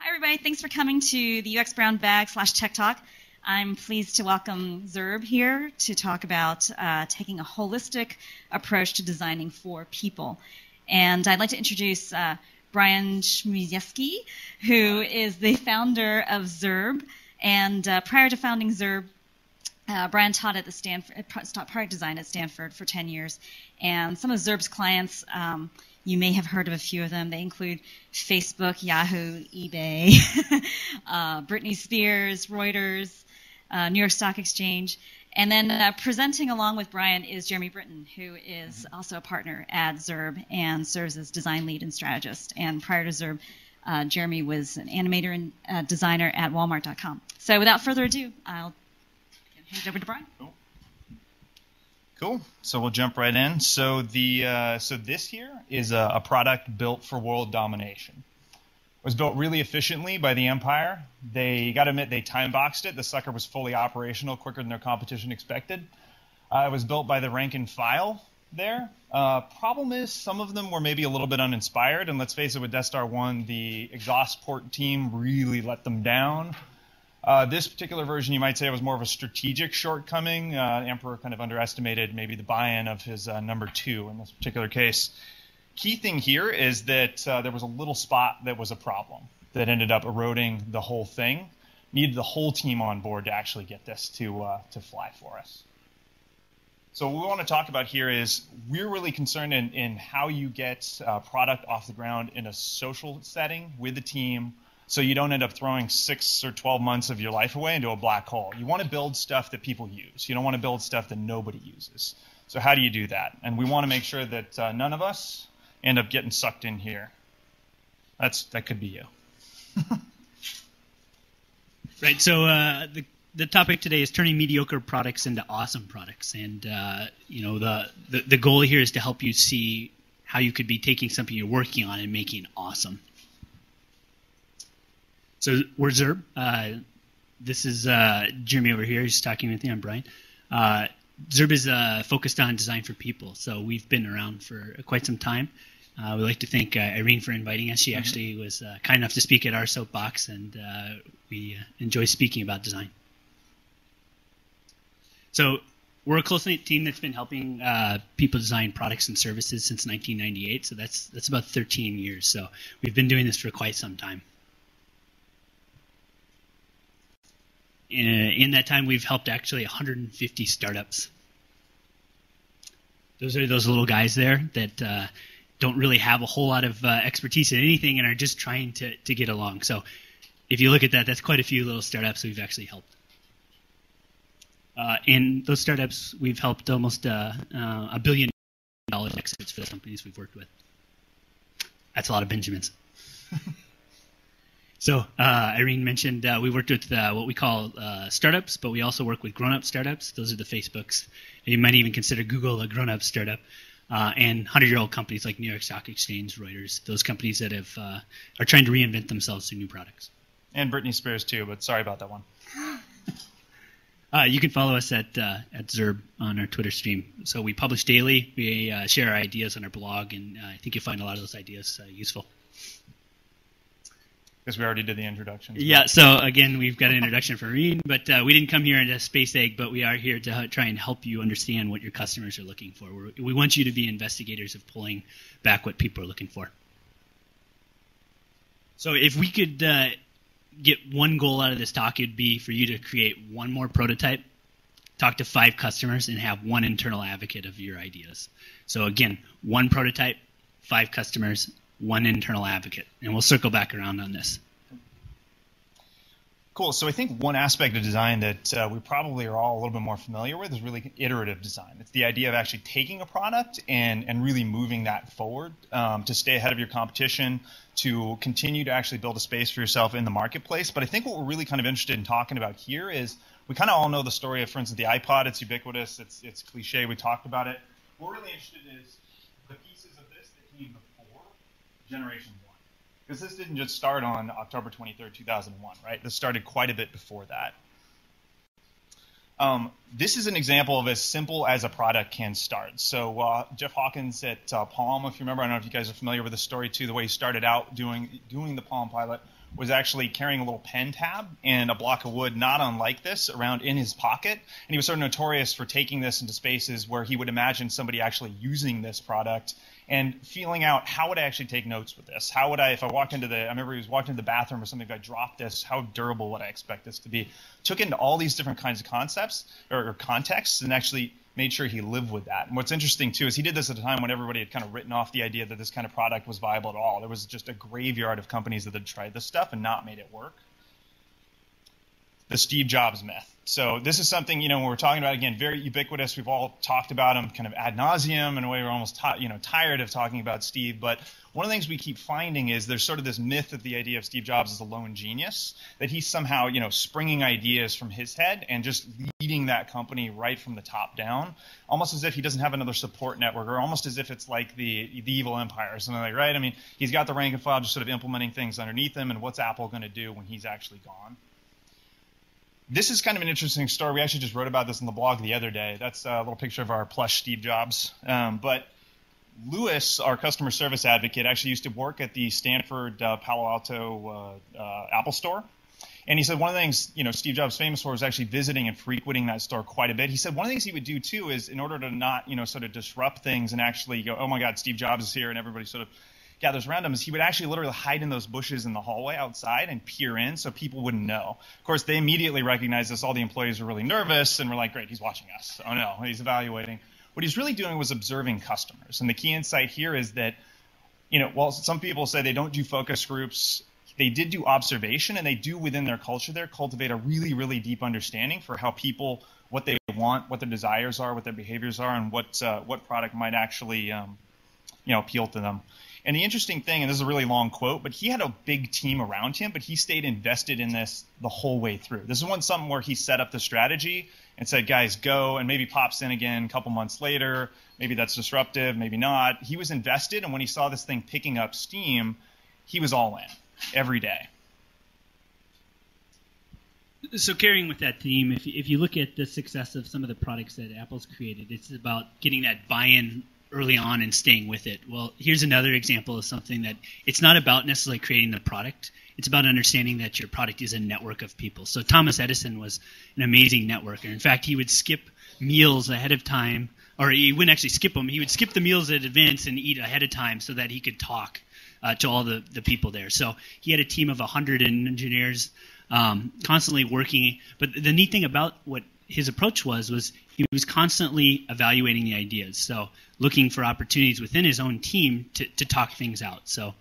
Hi, everybody. Thanks for coming to the UX Brown Bag / Tech Talk. I'm pleased to welcome Zurb here to talk about taking a holistic approach to designing for people. And I'd like to introduce Bryan Zmijewski, who is the founder of Zurb. And prior to founding Zurb, Bryan taught product design at Stanford for 10 years. And some of Zurb's clients, you may have heard of a few of them. They include Facebook, Yahoo, eBay, Britney Spears, Reuters, New York Stock Exchange. And then presenting along with Bryan is Jeremy Britton, who is also a partner at Zurb and serves as design lead and strategist. And prior to Zurb, Jeremy was an animator and designer at Walmart.com. So without further ado, I'll hand it over to Bryan. Cool. So we'll jump right in. So this here is a product built for world domination. It was built really efficiently by the Empire. They got to admit they time boxed it. The sucker was fully operational, quicker than their competition expected. It was built by the rank and file there. Problem is some of them were maybe a little bit uninspired. And let's face it, with Death Star 1, the exhaust port team really let them down. This particular version, you might say, was more of a strategic shortcoming. The Emperor kind of underestimated maybe the buy-in of his number 2 in this particular case. Key thing here is that there was a little spot that was a problem that ended up eroding the whole thing. Needed the whole team on board to actually get this to fly for us. So what we want to talk about here is we're really concerned in how you get product off the ground in a social setting with the team, so you don't end up throwing 6 or 12 months of your life away into a black hole. You want to build stuff that people use. You don't want to build stuff that nobody uses. So how do you do that? And we want to make sure that none of us end up getting sucked in here. That could be you. Right. So the topic today is turning mediocre products into awesome products. And the goal here is to help you see how you could be taking something you're working on and making it awesome. So we're Zurb. This is Jeremy over here. He's talking with me. I'm Bryan. Zurb is focused on design for people. So we've been around for quite some time. We'd like to thank Irene for inviting us. She actually was kind enough to speak at our soapbox, and we enjoy speaking about design. So we're a close-knit team that's been helping people design products and services since 1998. So that's about 13 years. So we've been doing this for quite some time. In that time, we've helped actually 150 startups. Those are those little guys there that don't really have a whole lot of expertise in anything and are just trying to get along. So if you look at that, that's quite a few little startups we've actually helped. In those startups, we've helped almost $1 billion exits for the companies we've worked with. That's a lot of Benjamins. So Irene mentioned we worked with what we call startups, but we also work with grown-up startups. Those are the Facebooks. And you might even consider Google a grown-up startup. And 100-year-old companies like New York Stock Exchange, Reuters, those companies that are trying to reinvent themselves through new products. And Britney Spears too, but sorry about that one. You can follow us at Zurb on our Twitter stream. So we publish daily. We share our ideas on our blog, and I think you'll find a lot of those ideas useful. Because we already did the introduction. Yeah, so again, we've got an introduction for Irene, but we didn't come here in a space egg, but we are here to try and help you understand what your customers are looking for. We want you to be investigators of pulling back what people are looking for. So if we could get one goal out of this talk, it would be for you to create one more prototype, talk to 5 customers, and have one internal advocate of your ideas. So again, one prototype, 5 customers, one internal advocate, and we'll circle back around on this. Cool. So I think one aspect of design that we probably are all a little bit more familiar with is really iterative design. It's the idea of actually taking a product and really moving that forward to stay ahead of your competition, to continue to actually build a space for yourself in the marketplace. But I think what we're really kind of interested in talking about here is we kind of all know the story of, for instance, the iPod. It's ubiquitous. It's cliche. We talked about it. What we're really interested in is the pieces of this that came before Generation 1. Because this didn't just start on October 23rd, 2001, right? This started quite a bit before that. This is an example of as simple as a product can start. So Jeff Hawkins at Palm, if you remember, I don't know if you guys are familiar with the story too, the way he started out doing the Palm pilot, was actually carrying a little pen tab and a block of wood not unlike this around in his pocket. And he was sort of notorious for taking this into spaces where he would imagine somebody actually using this product and feeling out, how would I actually take notes with this? How would I, if I walked into I remember he was walking into the bathroom or something, if I dropped this, how durable would I expect this to be? Took into all these different kinds of concepts or contexts and actually made sure he lived with that. And what's interesting, too, is he did this at a time when everybody had kind of written off the idea that this kind of product was viable at all. There was just a graveyard of companies that had tried this stuff and not made it work. The Steve Jobs myth. So this is something, when we're talking about, again, very ubiquitous. We've all talked about him kind of ad nauseum. In a way, we're almost tired of talking about Steve. But one of the things we keep finding is there's sort of this myth of the idea of Steve Jobs as a lone genius, that he's somehow, springing ideas from his head and just leading that company right from the top down, almost as if he doesn't have another support network, or almost as if it's like the evil empire or something like, right? I mean, he's got the rank and file just sort of implementing things underneath him, and what's Apple going to do when he's actually gone? This is kind of an interesting story. We actually just wrote about this on the blog the other day. That's a little picture of our plush Steve Jobs. But Lewis, our customer service advocate, actually used to work at the Stanford Palo Alto Apple store. And he said one of the things Steve Jobs is famous for was actually visiting and frequenting that store quite a bit. He said one of the things he would do, too, is in order to not sort of disrupt things and actually go, oh, my God, Steve Jobs is here, and everybody sort of gathers around him, is he would actually literally hide in those bushes in the hallway outside and peer in so people wouldn't know. Of course, they immediately recognized this. All the employees were really nervous and were like, great, he's watching us. Oh, no, he's evaluating. What he's really doing was observing customers. And the key insight here is that, while some people say they don't do focus groups, they did do observation, and they do within their culture there cultivate a really, really deep understanding for how people, what they want, what their desires are, what their behaviors are, and what product might actually appeal to them. And the interesting thing, and this is a really long quote, but he had a big team around him, but he stayed invested in this the whole way through. This is something where he set up the strategy and said, guys, go, and maybe pops in again a couple months later. Maybe that's disruptive, maybe not. He was invested, and when he saw this thing picking up steam, he was all in every day. So carrying with that theme, if you look at the success of some of the products that Apple's created, it's about getting that buy-in early on and staying with it. Well, here's another example of something that it's not about necessarily creating the product. It's about understanding that your product is a network of people. So Thomas Edison was an amazing networker. In fact, he would skip meals ahead of time, or he wouldn't actually skip them. He would skip the meals in advance and eat ahead of time so that he could talk to all the people there. So he had a team of 100 engineers constantly working. But the neat thing about what his approach was he was constantly evaluating the ideas. So looking for opportunities within his own team to talk things out. So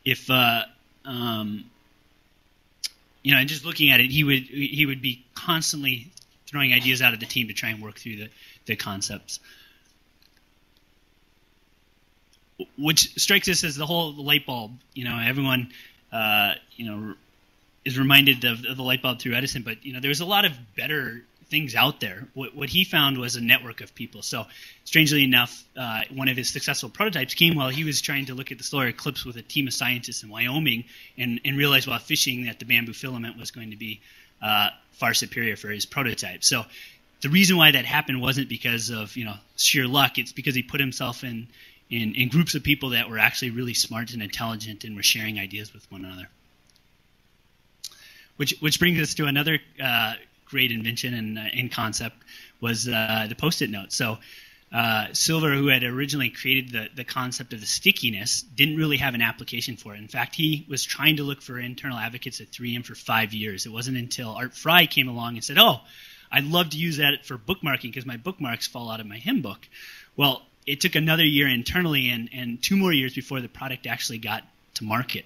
if and just looking at it, he would be constantly throwing ideas out of the team to try and work through the concepts. Which strikes us as the whole light bulb. Everyone is reminded of the light bulb through Edison, but there's a lot of better things out there. What he found was a network of people. So strangely enough, one of his successful prototypes came while he was trying to look at the solar eclipse with a team of scientists in Wyoming and realized while fishing that the bamboo filament was going to be far superior for his prototype. So the reason why that happened wasn't because of sheer luck. It's because he put himself in groups of people that were actually really smart and intelligent and were sharing ideas with one another. Which brings us to another great invention and concept was the Post-it note. So Silver, who had originally created the concept of the stickiness, didn't really have an application for it. In fact, he was trying to look for internal advocates at 3M for 5 years. It wasn't until Art Fry came along and said, oh, I'd love to use that for bookmarking because my bookmarks fall out of my hymn book. Well, it took another year internally and 2 more years before the product actually got to market.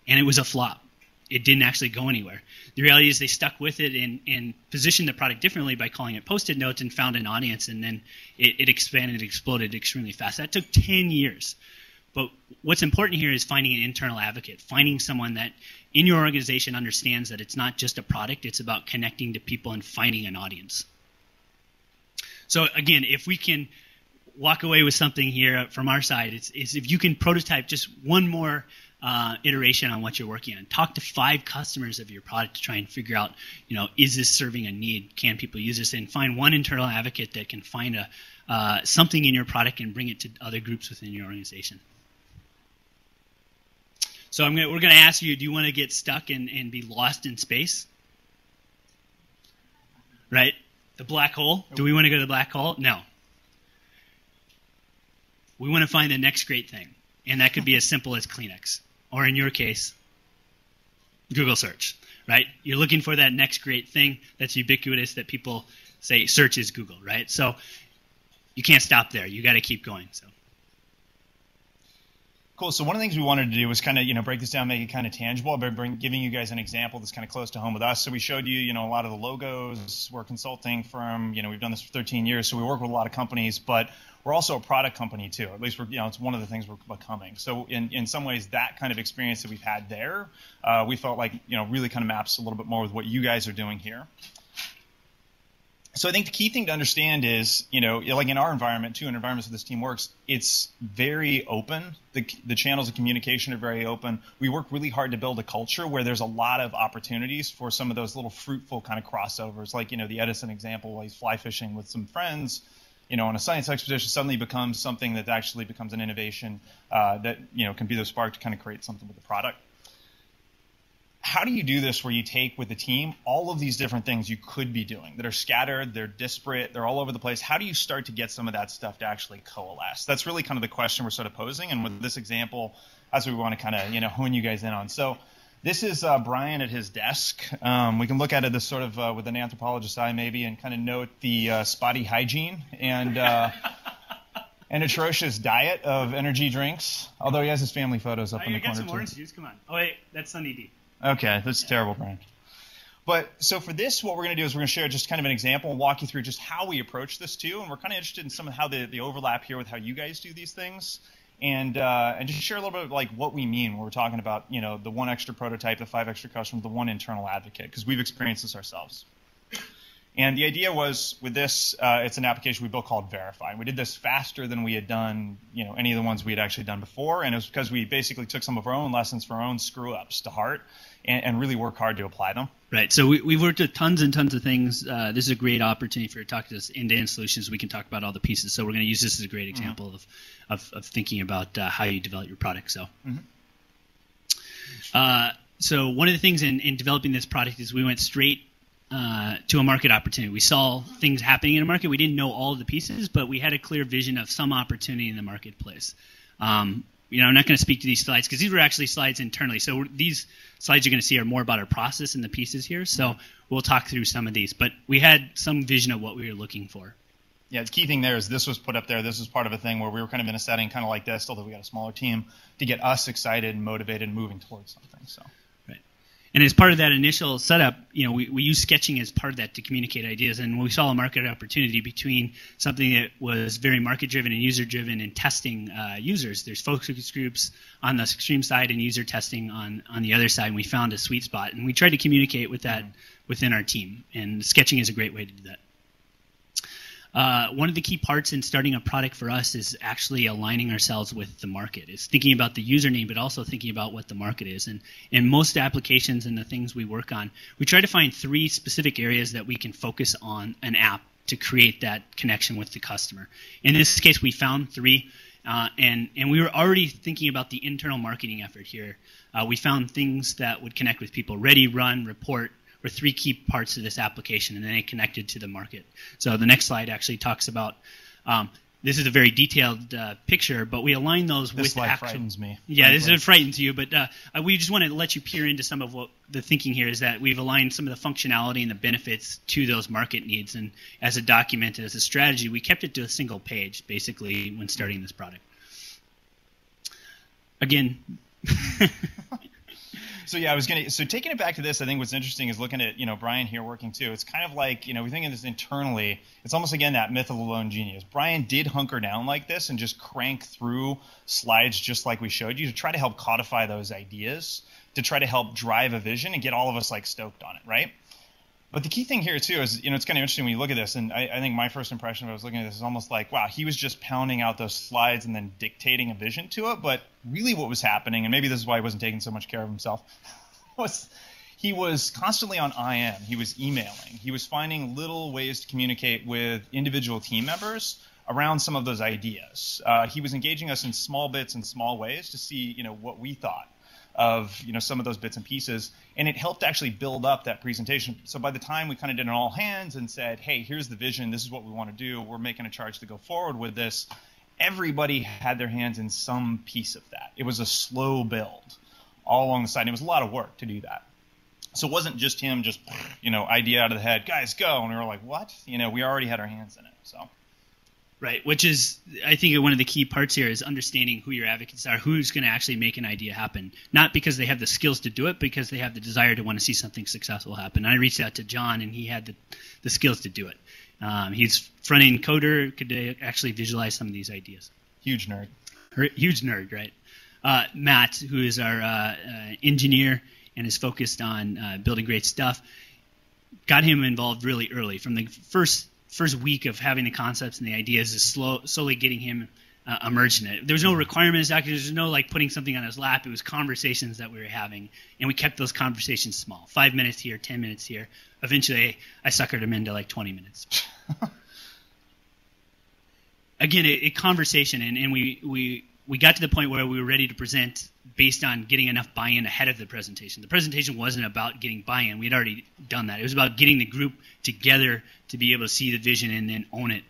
And it was a flop. It didn't actually go anywhere. The reality is they stuck with it and positioned the product differently by calling it Post-it notes and found an audience, and then it expanded and exploded extremely fast. That took 10 years. But what's important here is finding an internal advocate, finding someone that in your organization understands that it's not just a product, it's about connecting to people and finding an audience. So again, if we can walk away with something here from our side, it's if you can prototype just one more iteration on what you're working on. Talk to 5 customers of your product to try and figure out, is this serving a need? Can people use this? And find one internal advocate that can find something in your product and bring it to other groups within your organization. So we're going to ask you, do you want to get stuck and be lost in space? Right? The black hole? Do we want to go to the black hole? No. We want to find the next great thing. And that could be as simple as Kleenex. Or in your case, Google search. Right? You're looking for that next great thing that's ubiquitous that people say search is Google. Right? So you can't stop there. You got to keep going. So. Cool. So one of the things we wanted to do was kind of, break this down, make it kind of tangible by giving you guys an example that's kind of close to home with us. So we showed you, a lot of the logos. We're a consulting firm. We've done this for 13 years, so we work with a lot of companies, but we're also a product company too. At least it's one of the things we're becoming. So in some ways, that kind of experience that we've had there, we felt like, really kind of maps a little bit more with what you guys are doing here. So I think the key thing to understand is, like in our environment too, in environments where this team works, it's very open. The channels of communication are very open. We work really hard to build a culture where there's a lot of opportunities for some of those little fruitful kind of crossovers. Like, the Edison example, while he's fly fishing with some friends, on a science expedition, suddenly becomes something that actually becomes an innovation that, can be the spark to kind of create something with the product. How do you do this where you take with the team all of these different things you could be doing that are scattered, they're disparate, they're all over the place? How do you start to get some of that stuff to actually coalesce? That's really kind of the question we're sort of posing. And with this example, that's what we want to kind of, hone you guys in on. So this is Bryan at his desk. We can look at it as sort of with an anthropologist's eye maybe and kind of note the spotty hygiene and an atrocious diet of energy drinks, although he has his family photos up in the corner too. I got some orange juice. Come on. Oh, wait. That's Sunny D. Okay, that's terrible, Bryan. But so for this, what we're going to do is we're going to share just kind of an example and walk you through just how we approach this too. And we're kind of interested in some of how the overlap here with how you guys do these things. And just share a little bit of like what we mean when we're talking about, the one extra prototype, the 5 extra customers, the one internal advocate, because we've experienced this ourselves. And the idea was with this, it's an application we built called Verify. We did this faster than we had done, any of the ones we had actually done before. And it was because we basically took some of our own lessons for our own screw-ups to heart and really work hard to apply them. Right. So we've worked with tons and tons of things. This is a great opportunity for you to talk to us end-to-end solutions. We can talk about all the pieces. So we're going to use this as a great example of thinking about how you develop your product. So. So one of the things in developing this product is we went straight to a market opportunity. We saw things happening in a market. We didn't know all of the pieces, but we had a clear vision of some opportunity in the marketplace. I'm not going to speak to these slides because these were actually slides internally. So these slides you're going to see are more about our process and the pieces here. So we'll talk through some of these. But we had some vision of what we were looking for. Yeah, the key thing there is this was put up there. This was part of a thing where we were kind of in a setting kind of like this, although we got a smaller team, to get us excited and motivated and moving towards something. So. And as part of that initial setup, we use sketching as part of that to communicate ideas. And we saw a market opportunity between something that was very market-driven and user-driven and testing users. There's focus groups on the extreme side and user testing on the other side. And we found a sweet spot. And we tried to communicate with that within our team. And sketching is a great way to do that. One of the key parts in starting a product for us is actually aligning ourselves with the market. It's thinking about the username, but also thinking about what the market is. And in most applications and the things we work on, we try to find 3 specific areas that we can focus on an app to create that connection with the customer. In this case, we found 3, and we were already thinking about the internal marketing effort here. We found things that would connect with people: ready, run, report. Were 3 key parts of this application, and then they connected to the market. So the next slide actually talks about this is a very detailed picture, but we align those with the actual. This frightens me. Yeah, this frightens you, but we just want to let you peer into some of what the thinking here is, that we've aligned some of the functionality and the benefits to those market needs. And as a document, as a strategy, we kept it to a single page, basically, when starting this product. Again. So yeah, so taking it back to this, I think what's interesting is looking at, Bryan here working too. It's kind of like, we think of this internally. It's almost, again, that myth of the lone genius. Bryan did hunker down like this and just crank through slides just like we showed you to try to help codify those ideas, to try to help drive a vision and get all of us like stoked on it, right? But the key thing here too is, it's kind of interesting when you look at this, and I think my first impression when I was looking at this is almost like, wow, he was just pounding out those slides and then dictating a vision to it. But really what was happening, and maybe this is why he wasn't taking so much care of himself, was he was constantly on IM. He was emailing. He was finding little ways to communicate with individual team members around some of those ideas. He was engaging us in small bits and small ways to see, what we thought of some of those bits and pieces, and it helped actually build up that presentation. So by the time we kind of did an all hands and said, hey, here's the vision, this is what we want to do, we're making a charge to go forward with this, everybody had their hands in some piece of that. It was a slow build all along the side, and it was a lot of work to do that. So it wasn't just him just idea out of the head, guys go, and we were like, what? We already had our hands in it. So right, which is, I think, one of the key parts here is understanding who your advocates are, who's going to actually make an idea happen. Not because they have the skills to do it, because they have the desire to want to see something successful happen. I reached out to John, and he had the skills to do it. He's front-end coder, could actually visualize some of these ideas. Huge nerd. Huge nerd, right? Matt, who is our engineer and is focused on building great stuff, got him involved really early. From the first week of having the concepts and the ideas, is slowly getting him immersed in it. There was no requirements, there was no putting something on his lap. It was conversations that we were having, and we kept those conversations small. 5 minutes here, 10 minutes here. Eventually, I suckered him into 20 minutes. Again, a conversation, and we got to the point where we were ready to present based on getting enough buy-in ahead of the presentation. The presentation wasn't about getting buy-in. We had already done that. It was about getting the group together to be able to see the vision and then own it.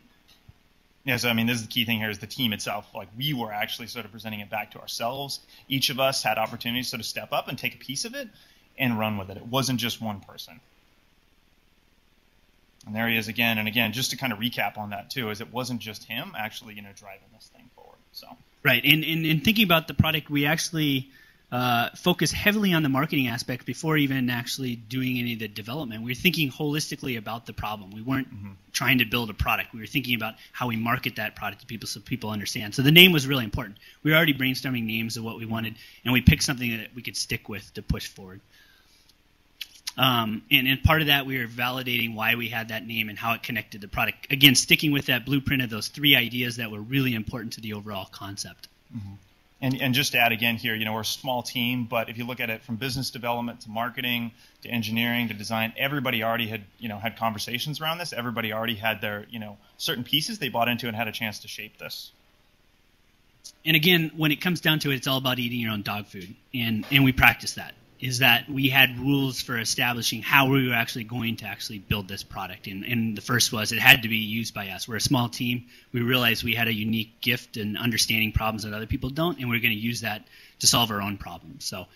Yeah, so this is the key thing here is the team itself. We were actually sort of presenting it back to ourselves. Each of us had opportunities to sort of step up and take a piece of it and run with it. It wasn't just one person. And there he is again and again, just to kind of recap on that too, is it wasn't just him actually, driving this thing forward. So right, and in thinking about the product, we actually focus heavily on the marketing aspect before even actually doing any of the development. We were thinking holistically about the problem. We weren't trying to build a product. We were thinking about how we market that product to people so people understand. So the name was really important. We were already brainstorming names of what we wanted, and we picked something that we could stick with to push forward. And part of that, we were validating why we had that name and how it connected the product. Again, sticking with that blueprint of those 3 ideas that were really important to the overall concept. Mm-hmm. And just to add again here, we're a small team, but if you look at it from business development to marketing to engineering to design, everybody already had, had conversations around this. Everybody already had their, certain pieces they bought into and had a chance to shape this. And again, when it comes down to it, it's all about eating your own dog food. And we practice that. Is that we had rules for establishing how we were actually going to actually build this product. And the first was it had to be used by us. We're a small team. We realized we had a unique gift in understanding problems that other people don't, and we're going to use that to solve our own problems. So,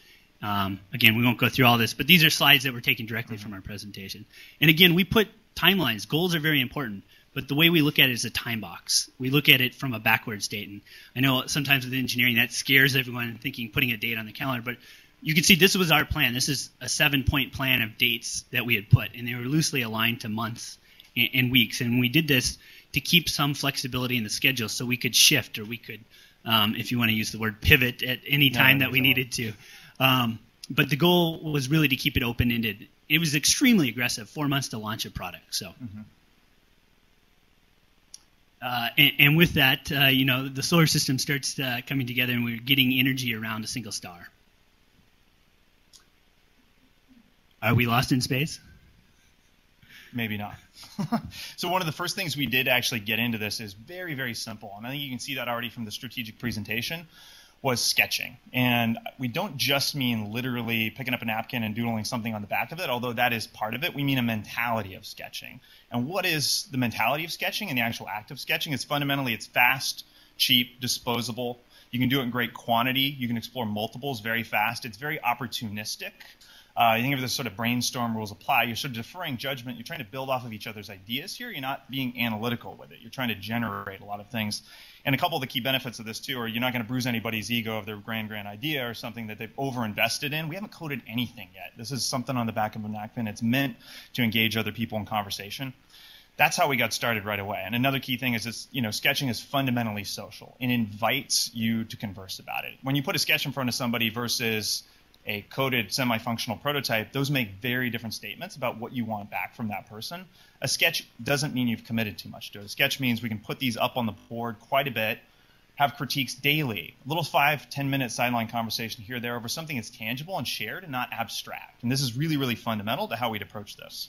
again, we won't go through all this, but these are slides that were taken directly from our presentation. And again, we put timelines. Goals are very important, but the way we look at it is a time box. We look at it from a backward state. And I know sometimes with engineering that scares everyone thinking putting a date on the calendar, but you can see this was our plan. This is a 7-point plan of dates that we had put, and they were loosely aligned to months and weeks. And we did this to keep some flexibility in the schedule so we could shift, or we could, if you want to use the word pivot, at any time that we needed to. But the goal was really to keep it open-ended. It was extremely aggressive, 4 months to launch a product. So, and with that, the solar system starts coming together, and we're getting energy around a single star. Are we lost in space? Maybe not. So one of the first things we did actually get into this is very, very simple. And I think you can see that already from the strategic presentation, was sketching. And we don't just mean literally picking up a napkin and doodling something on the back of it, although that is part of it. We mean a mentality of sketching. And what is the mentality of sketching and the actual act of sketching? It's fundamentally, it's fast, cheap, disposable. You can do it in great quantity. You can explore multiples very fast. It's very opportunistic. You think of this sort of brainstorm rules apply. You're sort of deferring judgment. You're trying to build off of each other's ideas here. You're not being analytical with it. You're trying to generate a lot of things. And a couple of the key benefits of this, too, are you're not going to bruise anybody's ego of their grand idea or something that they've overinvested in. We haven't coded anything yet. This is something on the back of a napkin. It's meant to engage other people in conversation. That's how we got started right away. And another key thing is this, sketching is fundamentally social. It invites you to converse about it. When you put a sketch in front of somebody versus a coded semi-functional prototype, those make very different statements about what you want back from that person. A sketch doesn't mean you've committed too much to it. A sketch means we can put these up on the board quite a bit, have critiques daily, a little 5-10-minute sideline conversation here or there over something that's tangible and shared and not abstract. And this is really, really fundamental to how we'd approach this.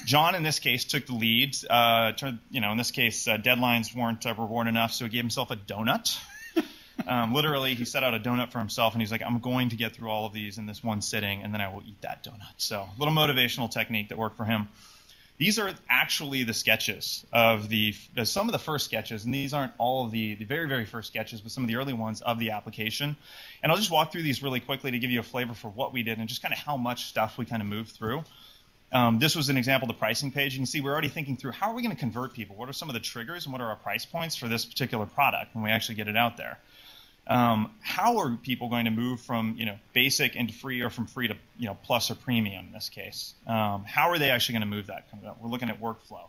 John, in this case, took the lead. In this case, deadlines weren't reward enough, so he gave himself a donut. Literally, he set out a donut for himself, and he's like, I'm going to get through all of these in this one sitting, and then I will eat that donut. So a little motivational technique that worked for him. These are actually the sketches of some of the first sketches, and these aren't all of the very, very first sketches, but some of the early ones of the application. And I'll just walk through these really quickly to give you a flavor for what we did and just kind of how much stuff we kind of moved through. This was an example of the pricing page. You can see we're already thinking through how are we going to convert people? What are some of the triggers and what are our price points for this particular product when we actually get it out there? How are people going to move from basic into free, or from free to plus or premium in this case? How are they actually going to move that? We're looking at workflow.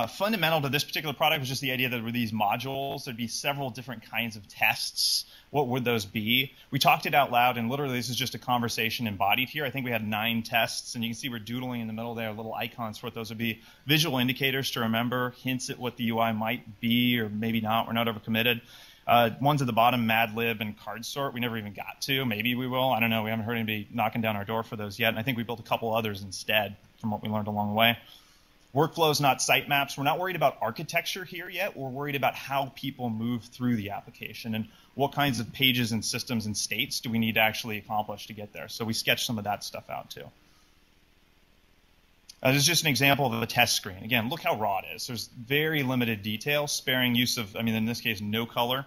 Fundamental to this particular product was just the idea that with these modules, there'd be several different kinds of tests. What would those be? We talked it out loud, and literally this is just a conversation embodied here. I think we had 9 tests, and you can see we're doodling in the middle there, little icons for what those would be. Visual indicators to remember, hints at what the UI might be or maybe not. We're not overcommitted. Ones at the bottom, Mad Lib and Card Sort, we never even got to. Maybe we will. I don't know. We haven't heard anybody knocking down our door for those yet, and I think we built a couple others instead from what we learned along the way. Workflows, not sitemaps. We're not worried about architecture here yet. We're worried about how people move through the application and what kinds of pages and systems and states do we need to actually accomplish to get there. So we sketched some of that stuff out too. This is just an example of a test screen. Again, look how raw it is. There's very limited detail, sparing use of, in this case, no color.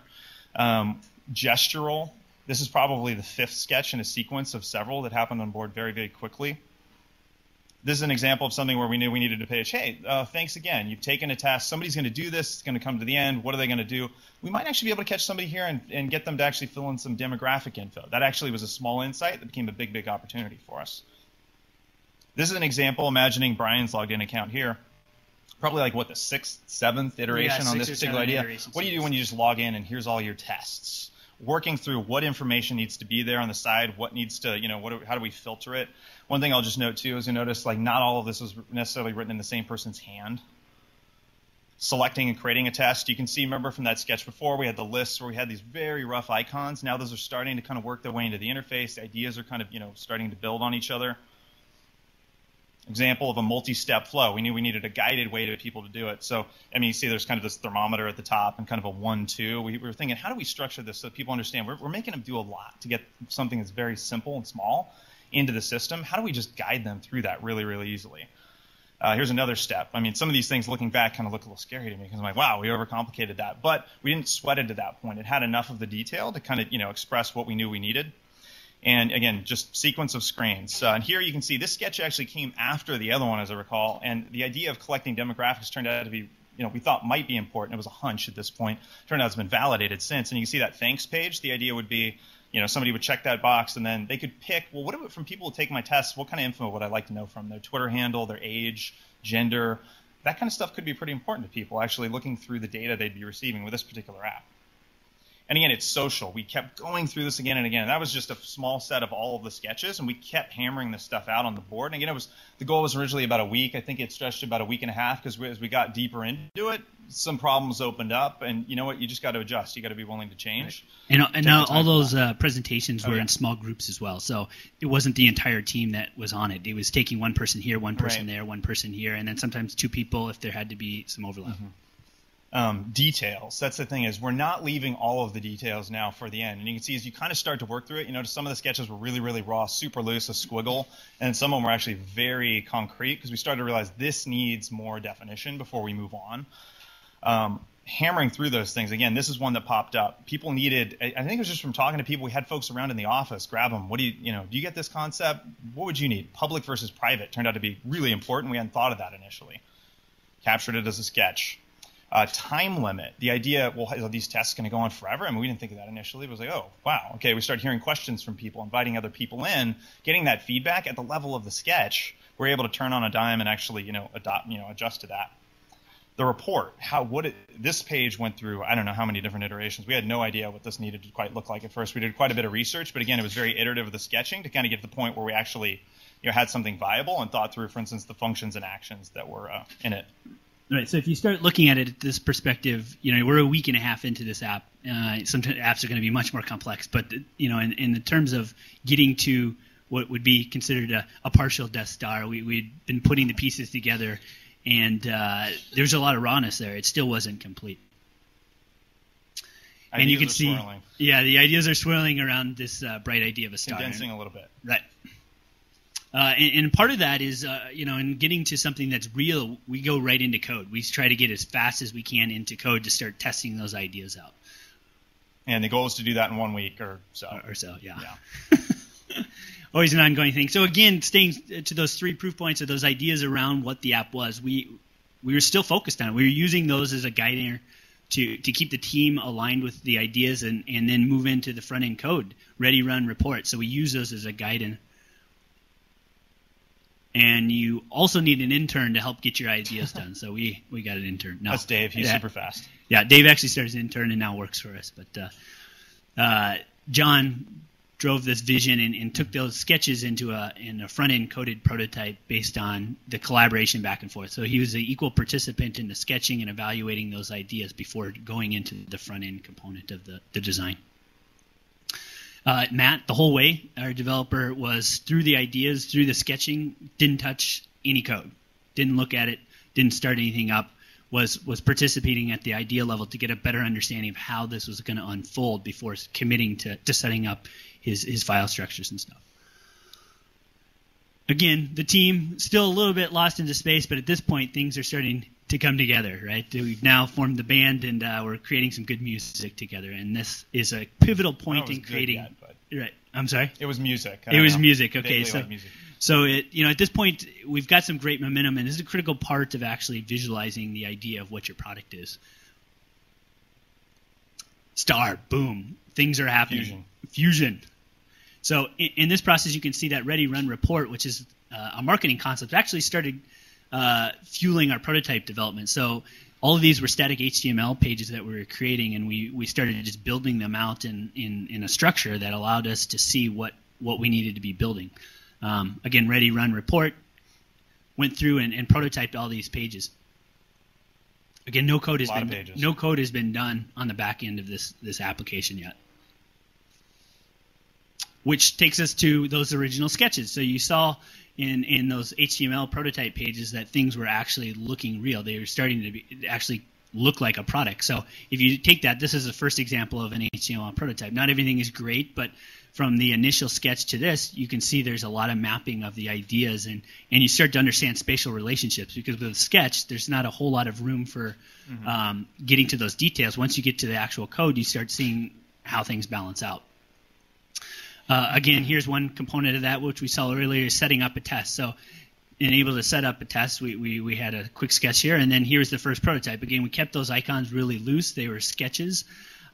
Gestural. This is probably the 5th sketch in a sequence of several that happened on board very, very quickly. This is an example of something where we knew we needed to page, hey, thanks again. You've taken a task. Somebody's going to do this. It's going to come to the end. What are they going to do? We might actually be able to catch somebody here and get them to actually fill in some demographic info. That actually was a small insight that became a big, big opportunity for us. This is an example, imagining Bryan's logged in account here. Probably like, what, the 6th, 7th iteration on this particular idea? What do you do when you just log in and here's all your tests? Working through what information needs to be there on the side, what needs to, how do we filter it? One thing I'll just note too is you notice like not all of this was necessarily written in the same person's hand. Selecting and creating a test. You can see, remember from that sketch before, we had the lists where we had these very rough icons. Now those are starting to kind of work their way into the interface. The ideas are kind of, starting to build on each other. Example of a multi-step flow. We knew we needed a guided way to people to do it. So, you see there's kind of this thermometer at the top and kind of a 1-2. We were thinking, how do we structure this so people understand? We're making them do a lot to get something that's very simple and small into the system. How do we just guide them through that really, really easily? Here's another step. Some of these things looking back kind of look a little scary to me because I'm like, wow, we overcomplicated that. But we didn't sweat it to that point. It had enough of the detail to kind of, express what we knew we needed. And again, just sequence of screens. And here you can see this sketch actually came after the other one, as I recall. And the idea of collecting demographics turned out to be, we thought might be important. It was a hunch at this point. Turned out it's been validated since. And you can see that thanks page. The idea would be, somebody would check that box and then they could pick, well, what from people who take my tests, what kind of info would I like to know from their Twitter handle, their age, gender. That kind of stuff could be pretty important to people actually looking through the data they'd be receiving with this particular app. And again, it's social. We kept going through this again and again. That was just a small set of all of the sketches, and we kept hammering this stuff out on the board. And again, the goal was originally about a week. I think it stretched to about a week and a half because as we got deeper into it, some problems opened up. And you know what? You just got to adjust. You got to be willing to change. And now all those presentations were in small groups as well. So it wasn't the entire team that was on it. It was taking one person here, one person there, one person here, and then sometimes 2 people if there had to be some overlap. Mm-hmm. Details. That's the thing is we're not leaving all of the details now for the end. And you can see as you kind of start to work through it, you notice some of the sketches were really, really raw, super loose, a squiggle, and some of them were actually very concrete because we started to realize this needs more definition before we move on. Hammering through those things. Again, this is one that popped up. People needed, I think it was just from talking to people, we had folks around in the office, grab them. What do do you get this concept? What would you need? Public versus private turned out to be really important. We hadn't thought of that initially. Captured it as a sketch. Time limit. The idea, well, are these tests going to go on forever? We didn't think of that initially. It was like, oh, wow, okay. We started hearing questions from people, inviting other people in, getting that feedback at the level of the sketch. We're able to turn on a dime and actually, adjust to that. The report, this page went through, I don't know how many different iterations. We had no idea what this needed to quite look like at first. We did quite a bit of research, but again, it was very iterative of the sketching to kind of get to the point where we actually, had something viable and thought through, for instance, the functions and actions that were in it. Right. So if you start looking at it at this perspective, we're a week and a half into this app. Some apps are going to be much more complex, but in the terms of getting to what would be considered a partial Death Star, we'd been putting the pieces together, and there's a lot of rawness there. It still wasn't complete. And you can see, the ideas are swirling around this bright idea of a star. Condensing a little bit. Right. And part of that is, in getting to something that's real, we go right into code. We try to get as fast as we can into code to start testing those ideas out. And the goal is to do that in 1 week or so. Yeah. Always an ongoing thing. So again, staying to those 3 proof points of those ideas around what the app was, we were still focused on it. We were using those as a guide to keep the team aligned with the ideas and then move into the front-end code, ready, run, report. So we use those as a guide. And you also need an intern to help get your ideas done. So we got an intern. No, that's Dave. He's super fast. Yeah, Dave actually started as an intern and now works for us. But John drove this vision and took those sketches into a front-end coded prototype based on the collaboration back and forth. So he was an equal participant in the sketching and evaluating those ideas before going into the front-end component of the design. Matt, the whole way, our developer, was through the ideas, through the sketching, didn't touch any code, didn't look at it, didn't start anything up, was participating at the idea level to get a better understanding of how this was going to unfold before committing to setting up his file structures and stuff. Again, the team still a little bit lost into space, but at this point things are starting to come together, right? We've now formed the band and we're creating some good music together, and this is a pivotal point in creating. Right. I'm sorry? It was music. It was music. Okay, music. So at this point we've got some great momentum, and this is a critical part of actually visualizing the idea of what your product is. Star, boom, things are happening. Fusion. So in this process, you can see that ready, run, report, which is a marketing concept, actually started fueling our prototype development. So all of these were static HTML pages that we were creating, and we started just building them out in a structure that allowed us to see what we needed to be building. Again, ready, run, report, went through and prototyped all these pages. Again, no code has been done on the back end of this application yet. Which takes us to those original sketches. So you saw in those HTML prototype pages that things were actually looking real. They were starting to actually look like a product. So if you take that, this is the first example of an HTML prototype. Not everything is great, but from the initial sketch to this, you can see there's a lot of mapping of the ideas, and you start to understand spatial relationships, because with a sketch, there's not a whole lot of room for getting to those details. Once you get to the actual code, you start seeing how things balance out. Again, here's one component of that, which we saw earlier, setting up a test. So in able to set up a test, we had a quick sketch here, and then here's the first prototype. Again, we kept those icons really loose. They were sketches.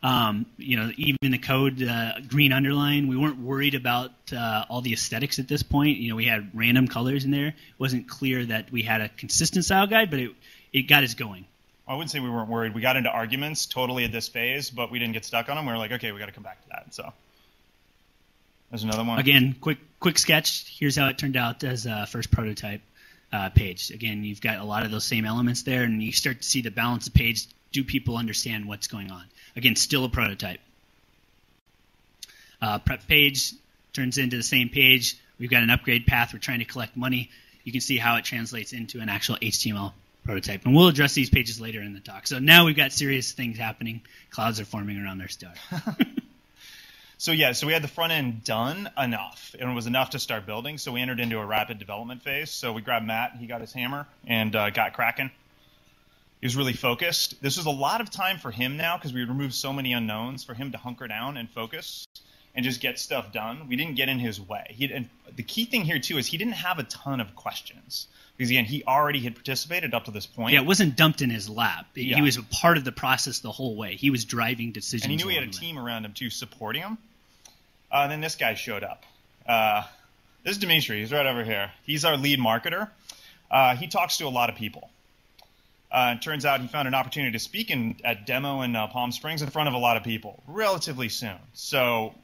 Even the code, green underline, we weren't worried about all the aesthetics at this point. We had random colors in there. It wasn't clear that we had a consistent style guide, but it got us going. I wouldn't say we weren't worried. We got into arguments totally at this phase, but we didn't get stuck on them. We were like, okay, we got to come back to that. So there's another one. Again, quick sketch. Here's how it turned out as a first prototype page. Again, you've got a lot of those same elements there, and you start to see the balance of page. Do people understand what's going on? Again, still a prototype. Prep page turns into the same page. We've got an upgrade path. We're trying to collect money. You can see how it translates into an actual HTML prototype. And we'll address these pages later in the talk. So now we've got serious things happening. Clouds are forming around our star. So we had the front end done enough, and it was enough to start building. So we entered into a rapid development phase. So we grabbed Matt, he got his hammer, and got cracking. He was really focused. This was a lot of time for him now, because we removed so many unknowns, for him to hunker down and focus and just get stuff done. We didn't get in his way. And the key thing here too is he didn't have a ton of questions, because again, he already had participated up to this point. Yeah, it wasn't dumped in his lap. He was a part of the process the whole way. He was driving decisions. And he knew he had a team around him too, supporting him. Then this guy showed up. This is Dimitri. He's right over here. He's our lead marketer. He talks to a lot of people. It turns out he found an opportunity to speak at demo in Palm Springs in front of a lot of people relatively soon. So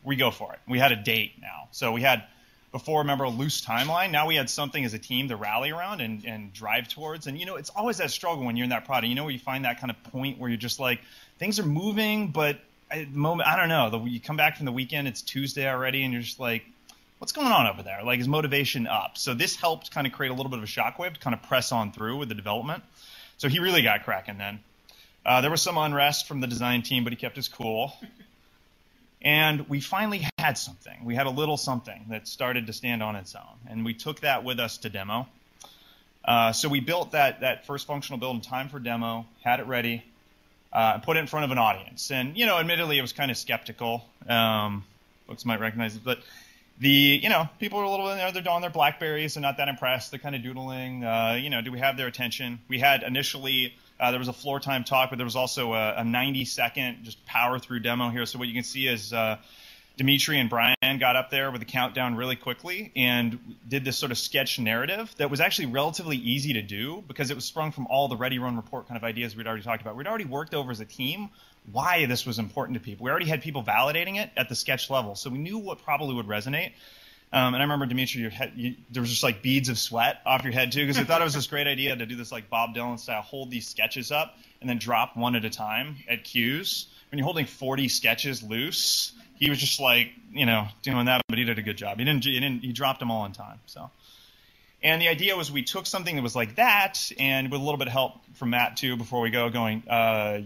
we go for it. We had a date now. So we had, before, remember, a loose timeline. Now we had something as a team to rally around and drive towards. And, it's always that struggle when you're in that product. Where you find that kind of point where you're just like, things are moving, but at the moment, I don't know. You come back from the weekend, it's Tuesday already, and you're just like, what's going on over there? Like, is motivation up? So this helped kind of create a little bit of a shockwave to kind of press on through with the development. So he really got cracking then. There was some unrest from the design team, but he kept his cool. And we finally had something. We had a little something that started to stand on its own. And we took that with us to demo. So we built that first functional build in time for demo, had it ready, and put it in front of an audience. And, admittedly, it was kind of skeptical. Folks might recognize it. But people are a little bit, they're on their BlackBerries. They're not that impressed. They're kind of doodling. Do we have their attention? We had initially, there was a floor time talk, but there was also a 90-second just power through demo here. So what you can see is Dimitri and Bryan got up there with the countdown really quickly and did this sort of sketch narrative that was actually relatively easy to do because it was sprung from all the ready, run, report kind of ideas we'd already talked about. We'd already worked over as a team why this was important to people. We already had people validating it at the sketch level, so we knew what probably would resonate. And I remember, Dimitri, there was just like beads of sweat off your head, too, because we thought it was this great idea to do this like Bob Dylan style, hold these sketches up and then drop one at a time at cues. When you're holding 40 sketches loose, he was just like, doing that, but he did a good job. He dropped them all on time. So, and the idea was we took something that was like that, and with a little bit of help from Matt too, before we go, going,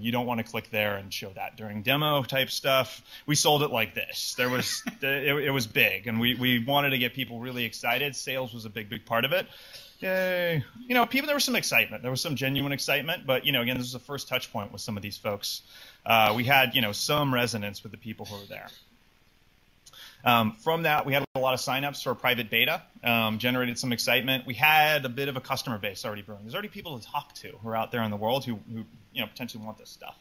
you don't want to click there and show that during demo type stuff. We sold it like this. There was, it was big, and we wanted to get people really excited. Sales was a big part of it. Yay! People. There was some excitement. There was some genuine excitement, but again, this was the first touch point with some of these folks. We had some resonance with the people who were there. From that, we had a lot of signups for a private beta, generated some excitement. We had a bit of a customer base already brewing. There's already people to talk to who are out there in the world who potentially want this stuff.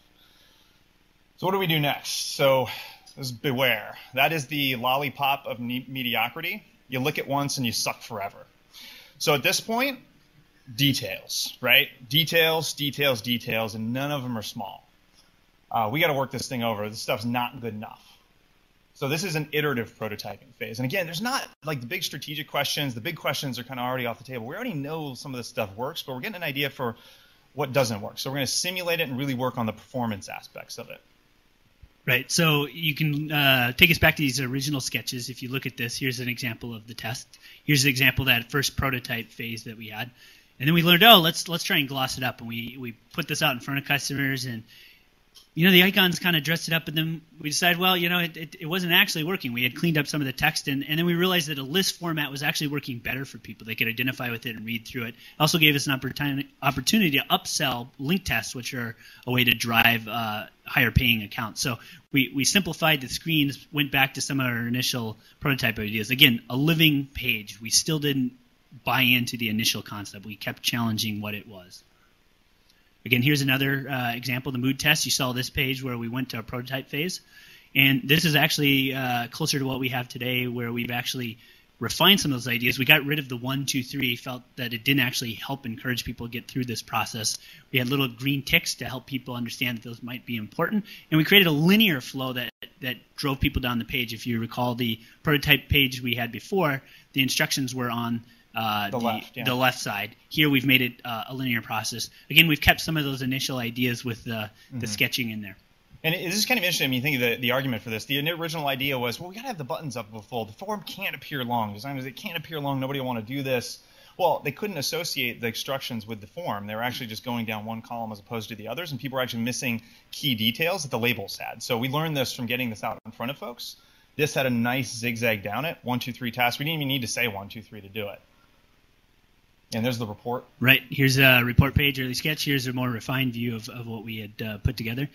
So what do we do next? So this is beware. That is the lollipop of mediocrity. You lick it once and you suck forever. So at this point, details, right? Details, and none of them are small. We got to work this thing over. This stuff's not good enough. So this is an iterative prototyping phase. And again, there's not like the big strategic questions. The big questions are kind of already off the table. We already know some of this stuff works, but we're getting an idea for what doesn't work. So we're going to simulate it and really work on the performance aspects of it. Right. So you can take us back to these original sketches. If you look at this, here's an example of the test. Here's an example of that first prototype phase that we had. And then we learned, let's try and gloss it up. And we put this out in front of customers, and the icons kind of dressed it up, and then we decided, it wasn't actually working. We had cleaned up some of the text, and then we realized that a list format was actually working better for people. They could identify with it and read through it. It also gave us an opportunity to upsell link tests, which are a way to drive higher paying accounts. So we simplified the screens, went back to some of our initial prototype ideas. Again, a living page. We still didn't buy into the initial concept. We kept challenging what it was. Again, here's another example, the mood test. You saw this page where we went to a prototype phase. And this is actually closer to what we have today, where we've actually refined some of those ideas. We got rid of the 1, 2, 3, felt that it didn't actually help encourage people to get through this process. We had little green ticks to help people understand that those might be important. And we created a linear flow that drove people down the page. If you recall the prototype page we had before, the instructions were on the left side. Here we've made it a linear process. Again, we've kept some of those initial ideas with the sketching in there. And this is kind of interesting. I mean, you think of the argument for this. The original idea was, we got to have the buttons up full. The form can't appear long. Designers, it can't appear long. Nobody will want to do this. Well, they couldn't associate the instructions with the form. They were actually just going down one column as opposed to the others, and people were actually missing key details that the labels had. So we learned this from getting this out in front of folks. This had a nice zigzag down it, 1, 2, 3 tasks. We didn't even need to say 1, 2, 3 to do it. And there's the report. Right. Here's a report page, early sketch. Here's a more refined view of what we had put together.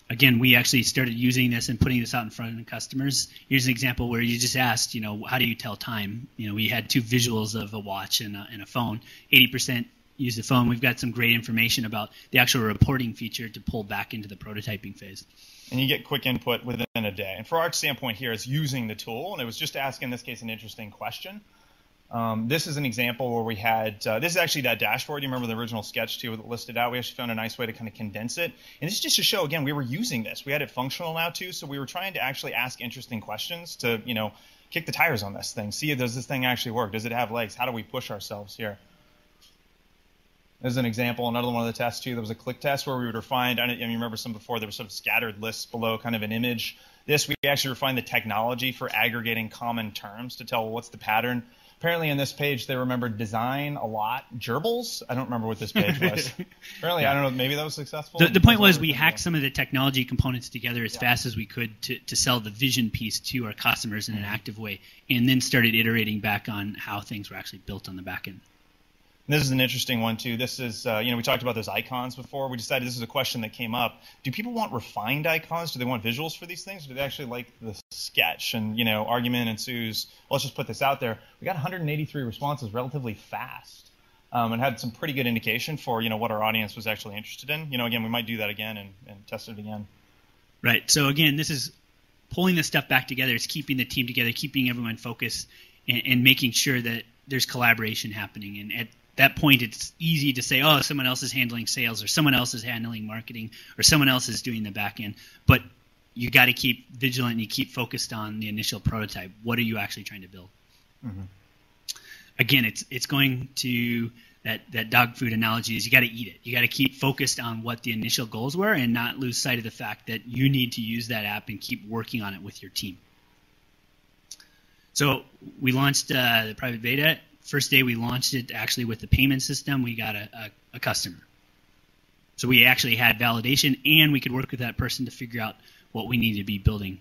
Again, we actually started using this and putting this out in front of the customers. Here's an example where you just asked, how do you tell time? We had 2 visuals of a watch and a phone. 80% use the phone. We've got some great information about the actual reporting feature to pull back into the prototyping phase. And you get quick input within a day. And for our standpoint here is using the tool, and it was just asking, in this case, an interesting question. This is an example where we had, this is actually that dashboard. You remember the original sketch too that listed out? We actually found a nice way to kind of condense it. And this is just to show, again, we were using this. We had it functional now too, so we were trying to actually ask interesting questions to, kick the tires on this thing. See, does this thing actually work? Does it have legs? How do we push ourselves here? As an example, another one of the tests too, there was a click test where we would refine, and you remember some before, there were sort of scattered lists below kind of an image. This, we actually refined the technology for aggregating common terms to tell what's the pattern Apparently on this page, they remembered design a lot. Gerbils? I don't remember what this page was. Apparently, I don't know, maybe that was successful. The point was we hacked some of the technology components together as fast as we could to sell the vision piece to our customers in an active way, and then started iterating back on how things were actually built on the back end. This is an interesting one, too. This is, we talked about those icons before. We decided this is a question that came up. Do people want refined icons? Do they want visuals for these things? Or do they actually like the sketch? And, argument ensues. Well, let's just put this out there. We got 183 responses relatively fast and had some pretty good indication for, what our audience was actually interested in. Again, we might do that again and test it again. Right. So, again, this is pulling this stuff back together. It's keeping the team together, keeping everyone focused, and making sure that there's collaboration happening. And at that point, it's easy to say, oh, someone else is handling sales, or someone else is handling marketing, or someone else is doing the back end. But you got to keep vigilant and you keep focused on the initial prototype. What are you actually trying to build? Mm-hmm. Again, it's going to that dog food analogy is you got to eat it. You got to keep focused on what the initial goals were and not lose sight of the fact that you need to use that app and keep working on it with your team. So we launched the private beta. First day we launched it actually with the payment system, we got a customer. So we actually had validation, and we could work with that person to figure out what we needed to be building.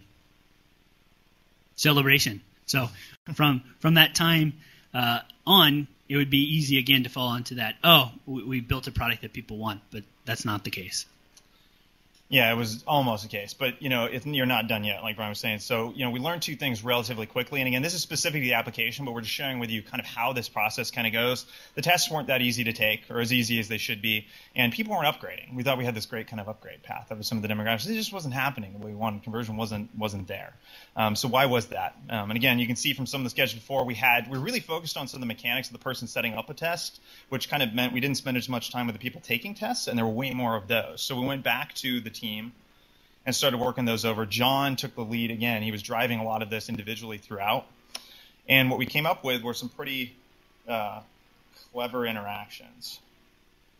Celebration. So from that time on, it would be easy again to fall onto that, we built a product that people want, but that's not the case. Yeah, it was almost the case, but you're not done yet, like Bryan was saying. So we learned two things relatively quickly, and again, this is specific to the application, but we're just sharing with you kind of how this process kind of goes. The tests weren't that easy to take, or as easy as they should be, and people weren't upgrading. We thought we had this great kind of upgrade path of some of the demographics. It just wasn't happening the way we wanted. Conversion wasn't there. So why was that? And again, you can see from some of the sketches before, we really focused on some of the mechanics of the person setting up a test, which kind of meant we didn't spend as much time with the people taking tests, and there were way more of those. So we went back to the team and started working those over. John took the lead again. He was driving a lot of this individually throughout. And what we came up with were some pretty clever interactions.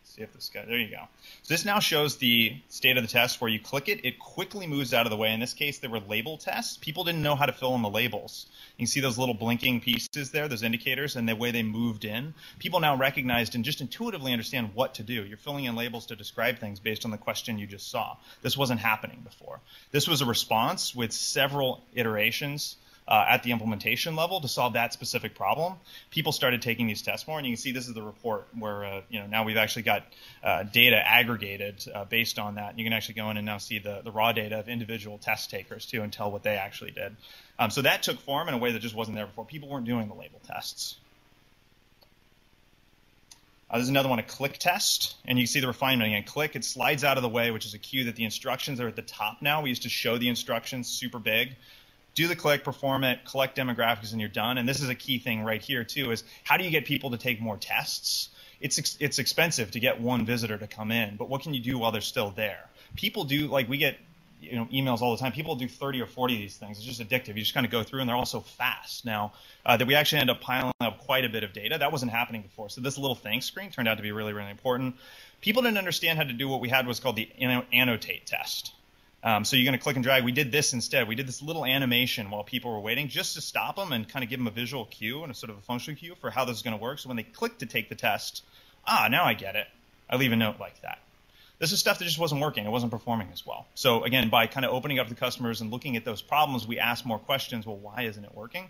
Let's see if this guy, there you go. So this now shows the state of the test where you click it, it quickly moves out of the way. In this case, there were label tests. People didn't know how to fill in the labels. You can see those little blinking pieces there, those indicators, and the way they moved in. People now recognized and just intuitively understand what to do. You're filling in labels to describe things based on the question you just saw. This wasn't happening before. This was a response with several iterations at the implementation level to solve that specific problem. People started taking these tests more, and you can see this is the report where now we've actually got data aggregated based on that. You can actually go in and now see the raw data of individual test takers too and tell what they actually did. So that took form in a way that just wasn't there before. People weren't doing the label tests. There's another one, a click test, and you can see the refinement again. Click, it slides out of the way, which is a cue that the instructions are at the top now. We used to show the instructions super big. Do the click, perform it, collect demographics, and you're done. And this is a key thing right here, too, is how do you get people to take more tests? It's expensive to get one visitor to come in, but what can you do while they're still there? People do, like we get emails all the time. People do 30 or 40 of these things. It's just addictive. You just kind of go through, and they're all so fast now that we actually end up piling up quite a bit of data. That wasn't happening before. So this little thanks screen turned out to be really, really important. People didn't understand how to do what we had was called the annotate test. So you're going to click and drag. We did this instead. We did this little animation while people were waiting just to stop them and kind of give them a visual cue and a sort of a functional cue for how this is going to work. So when they click to take the test, now I get it. I leave a note like that. This is stuff that just wasn't working. It wasn't performing as well. So again, by kind of opening up the customers and looking at those problems, we asked more questions. Well, why isn't it working?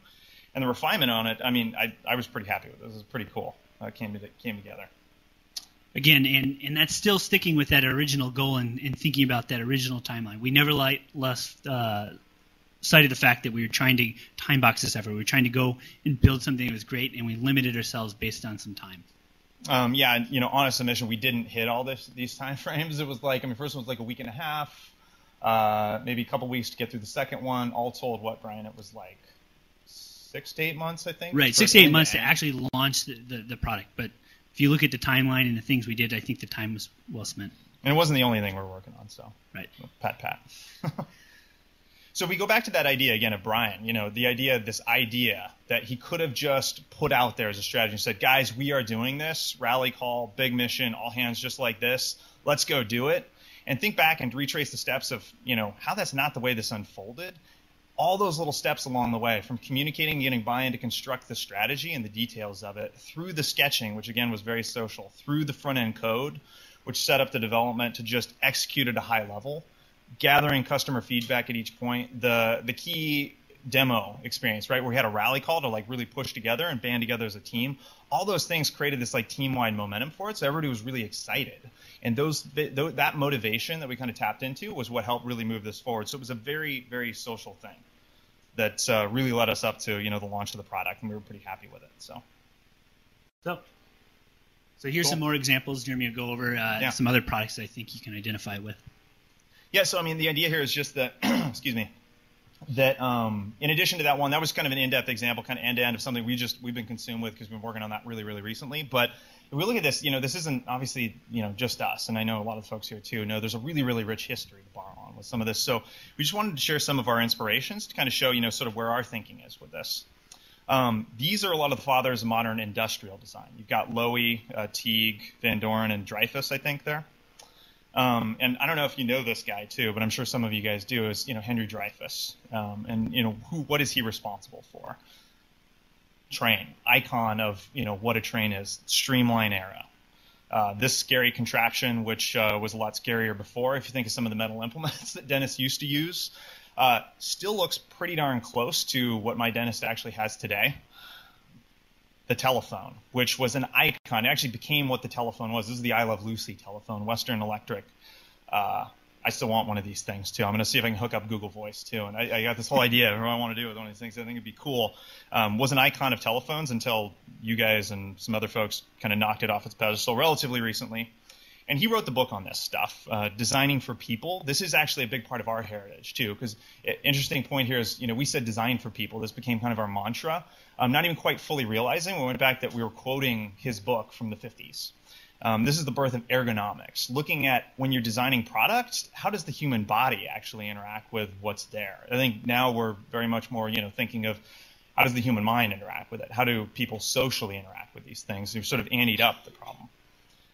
And the refinement on it, I mean, I was pretty happy with it. This is pretty cool. It came together. Again, and that's still sticking with that original goal and thinking about that original timeline. We never lost sight of the fact that we were trying to time box this effort. We were trying to go and build something that was great, and we limited ourselves based on some time. On a submission, we didn't hit all these time frames. It was like, first one was like a week and a half, maybe a couple weeks to get through the second one. All told, Bryan? It was like 6 to 8 months, I think. Right, 6 to 8 months to actually launch the product. But if you look at the timeline and the things we did, I think the time was well spent. And it wasn't the only thing we were working on, so. Right. Pat. So we go back to that idea again of Bryan, the idea, this idea that he could have just put out there as a strategy and said, guys, we are doing this, rally call, big mission, all hands just like this, let's go do it. And think back and retrace the steps of, how that's not the way this unfolded. all those little steps along the way, from communicating, getting buy-in to construct the strategy and the details of it, through the sketching, which again was very social, through the front-end code, which set up the development to just execute at a high level, gathering customer feedback at each point, the key demo experience, right, where we had a rally call to like really push together and band together as a team. All those things created this like team-wide momentum for it, so everybody was really excited. And that motivation that we kind of tapped into was what helped really move this forward. So it was a very, very social thing that really led us up to, the launch of the product, and we were pretty happy with it. So here's cool. Some more examples. Jeremy will go over some other products that I think you can identify with. Yeah, so I mean, the idea here is just that, excuse me, that in addition to that one, that was kind of an in-depth example, kind of end-to-end of something we've been consumed with because we've been working on that really, really recently. But if we look at this, this isn't obviously, just us, and I know a lot of folks here too know there's a really, really rich history to borrow on with some of this. So we just wanted to share some of our inspirations to kind of show, sort of where our thinking is with this. These are a lot of the fathers of modern industrial design. You've got Loewy, Teague, Van Doren, and Dreyfus, I think, there. And I don't know if you know this guy too, but I'm sure some of you guys do, is, Henry Dreyfus. And, what is he responsible for? Train, icon of, what a train is, streamline era. This scary contraption, which was a lot scarier before, if you think of some of the metal implements that dentists used to use, still looks pretty darn close to what my dentist actually has today. The telephone, which was an icon. It actually became what the telephone was. This is the I Love Lucy telephone, Western Electric. I still want one of these things, too. I'm going to see if I can hook up Google Voice, too. And I got this whole idea of what I want to do with one of these things. I think it'd be cool. Was an icon of telephones until you guys and some other folks kind of knocked it off its pedestal relatively recently. And he wrote the book on this stuff, Designing for People. This is actually a big part of our heritage, too, because interesting point here is, we said design for people. This became kind of our mantra. Not even quite fully realizing, we went back that we were quoting his book from the 50s. This is the birth of ergonomics, looking at when you're designing products, how does the human body actually interact with what's there? I think now we're very much more, thinking of how does the human mind interact with it? How do people socially interact with these things? We've sort of anteed up the problem.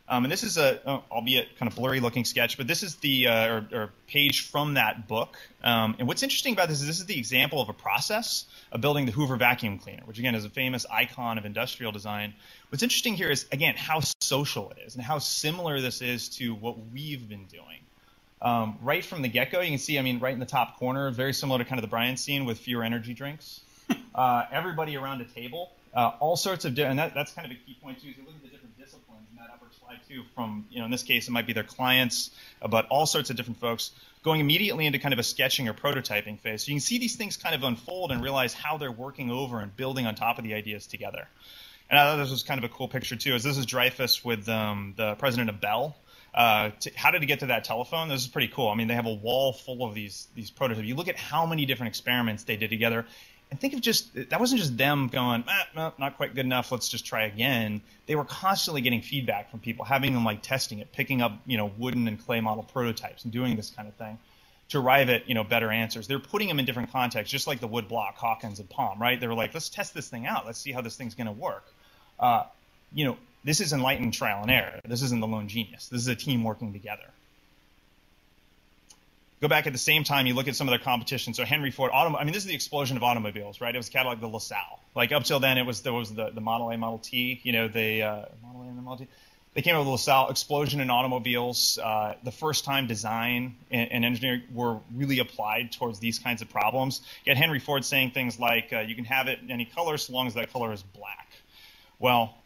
And this is albeit kind of blurry looking sketch, but this is the or page from that book. And what's interesting about this is the example of a process of building the Hoover vacuum cleaner, which again is a famous icon of industrial design. What's interesting here is, again, how social it is and how similar this is to what we've been doing. Right from the get-go, you can see, right in the top corner, very similar to kind of the Bryan scene with fewer energy drinks. Everybody around a table, all sorts of different, and that's kind of a key point too, is you look at the different disciplines in that upper slide too, from, in this case, it might be their clients, but all sorts of different folks going immediately into kind of a sketching or prototyping phase. So you can see these things kind of unfold and realize how they're working over and building on top of the ideas together. And I thought this was kind of a cool picture too, as this is Dreyfus with the president of Bell. How did he get to that telephone? This is pretty cool. They have a wall full of these prototypes. You look at how many different experiments they did together, and think of that wasn't just them going, no, not quite good enough, let's just try again. They were constantly getting feedback from people, having them testing it, picking up, wooden and clay model prototypes and doing this kind of thing to arrive at, better answers. They're putting them in different contexts, just like the wood block, Hawkins and Palm, right? They were like, let's test this thing out. Let's see how this thing's going to work. This is enlightened trial and error. This isn't the lone genius. This is a team working together. Go back at the same time, you look at some of their competition. So Henry Ford, this is the explosion of automobiles, right? It was Cadillac, the LaSalle. Up till then, there was the Model A, Model T, Model A and the Model T. They came up with the LaSalle, explosion in automobiles. The first time design and engineering were really applied towards these kinds of problems. You had Henry Ford saying things like, you can have it in any color so long as that color is black. Well,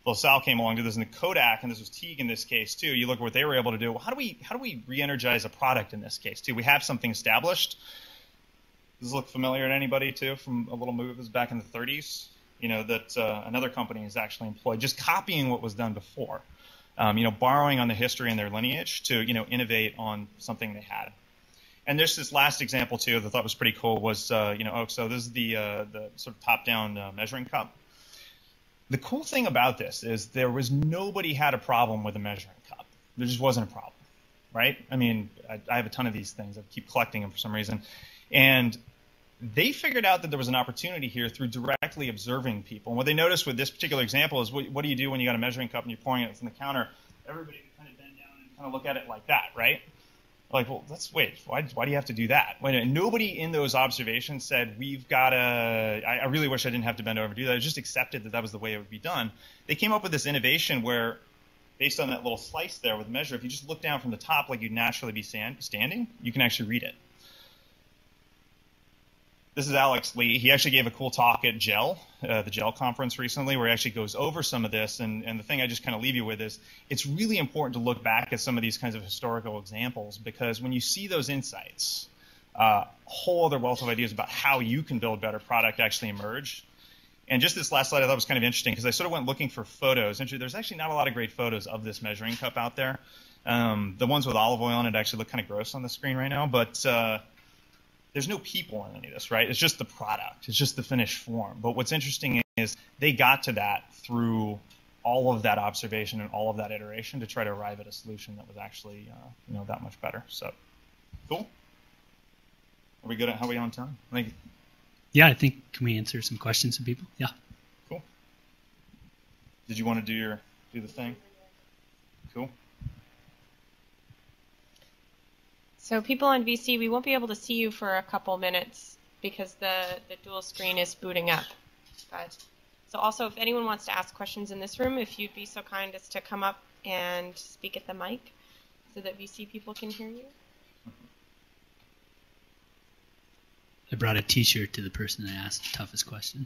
LaSalle came along to this in the Kodak, and this was Teague in this case too. You look at what they were able to do. Well, how do we re-energize a product in this case too? We have something established. Does this look familiar to anybody too from a little move? This is back in the 30s. That another company has actually employed, just copying what was done before. Borrowing on the history and their lineage to innovate on something they had. And there's this last example too that I thought was pretty cool. Was so this is the sort of top-down measuring cup. The cool thing about this is there was nobody had a problem with a measuring cup. There just wasn't a problem, right? I have a ton of these things. I keep collecting them for some reason. And they figured out that there was an opportunity here through directly observing people. And what they noticed with this particular example is what do you do when you got a measuring cup and you're pouring it from the counter? Everybody can kind of bend down and kind of look at it like that, right? Like, well, why do you have to do that? Nobody in those observations said, we've got to, I really wish I didn't have to bend over and do that. I just accepted that that was the way it would be done. They came up with this innovation where, based on that little slice there with measure, if you just look down from the top like you'd naturally be standing, you can actually read it. This is Alex Lee. He actually gave a cool talk at GEL, the GEL conference recently, where he actually goes over some of this. And the thing I just kind of leave you with is it's really important to look back at some of these kinds of historical examples, because when you see those insights, a whole other wealth of ideas about how you can build better product actually emerge. And just this last slide I thought was kind of interesting, because I sort of went looking for photos. There's actually not a lot of great photos of this measuring cup out there. The ones with olive oil on it actually look kind of gross on the screen right now, but there's no people in any of this, right? It's just the product. It's just the finished form. But what's interesting is they got to that through all of that observation and all of that iteration to try to arrive at a solution that was actually, that much better. So, cool. Are we good? How are we on time? Yeah, I think, can we answer some questions from people? Yeah. Cool. Did you want to do the thing? Cool. So people on VC, we won't be able to see you for a couple minutes because the dual screen is booting up. So also, if anyone wants to ask questions in this room, if you'd be so kind as to come up and speak at the mic so that VC people can hear you. I brought a T-shirt to the person that asked the toughest question.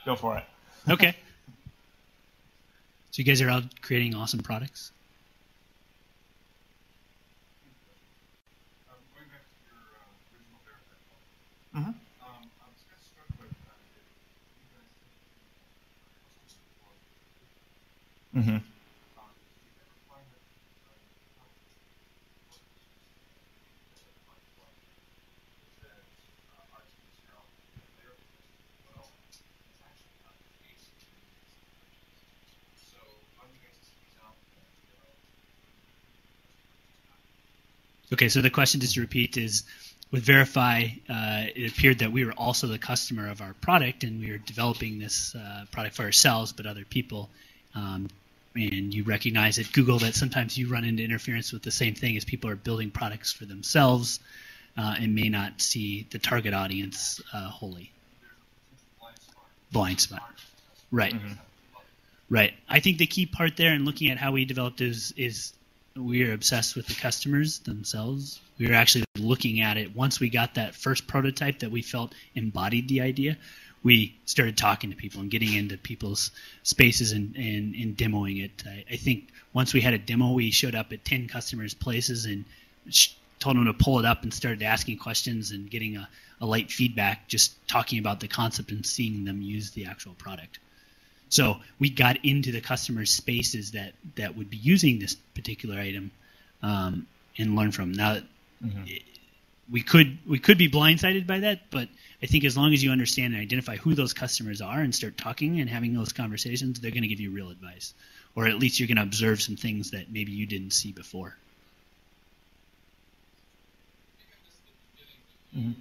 Go for it. Okay. So you guys are out creating awesome products? Going back to your original Verify. Mm-hmm. I was kind of struck with you guys Mm-hmm. did you ever find that our teams are out their business as well? It's actually not the case in these situations. So how do you guys squeeze out Okay, so the question, just to repeat, is with Verify, it appeared that we were also the customer of our product, and we were developing this product for ourselves, but other people. And you recognize at Google that sometimes you run into interference with the same thing as people are building products for themselves and may not see the target audience wholly. Blind spot. Right. Mm-hmm. Right. I think the key part there in looking at how we developed is we are obsessed with the customers themselves. We were actually looking at it once we got that first prototype that we felt embodied the idea. We started talking to people and getting into people's spaces and demoing it. I think once we had a demo, we showed up at 10 customers' places and told them to pull it up and started asking questions and getting a light feedback, just talking about the concept and seeing them use the actual product. So we got into the customers' spaces that would be using this particular item and learn from them. Now, we could be blindsided by that, but I think as long as you understand and identify who those customers are and start talking and having those conversations, they're going to give you real advice. Or at least you're going to observe some things that maybe you didn't see before. Mm-hmm.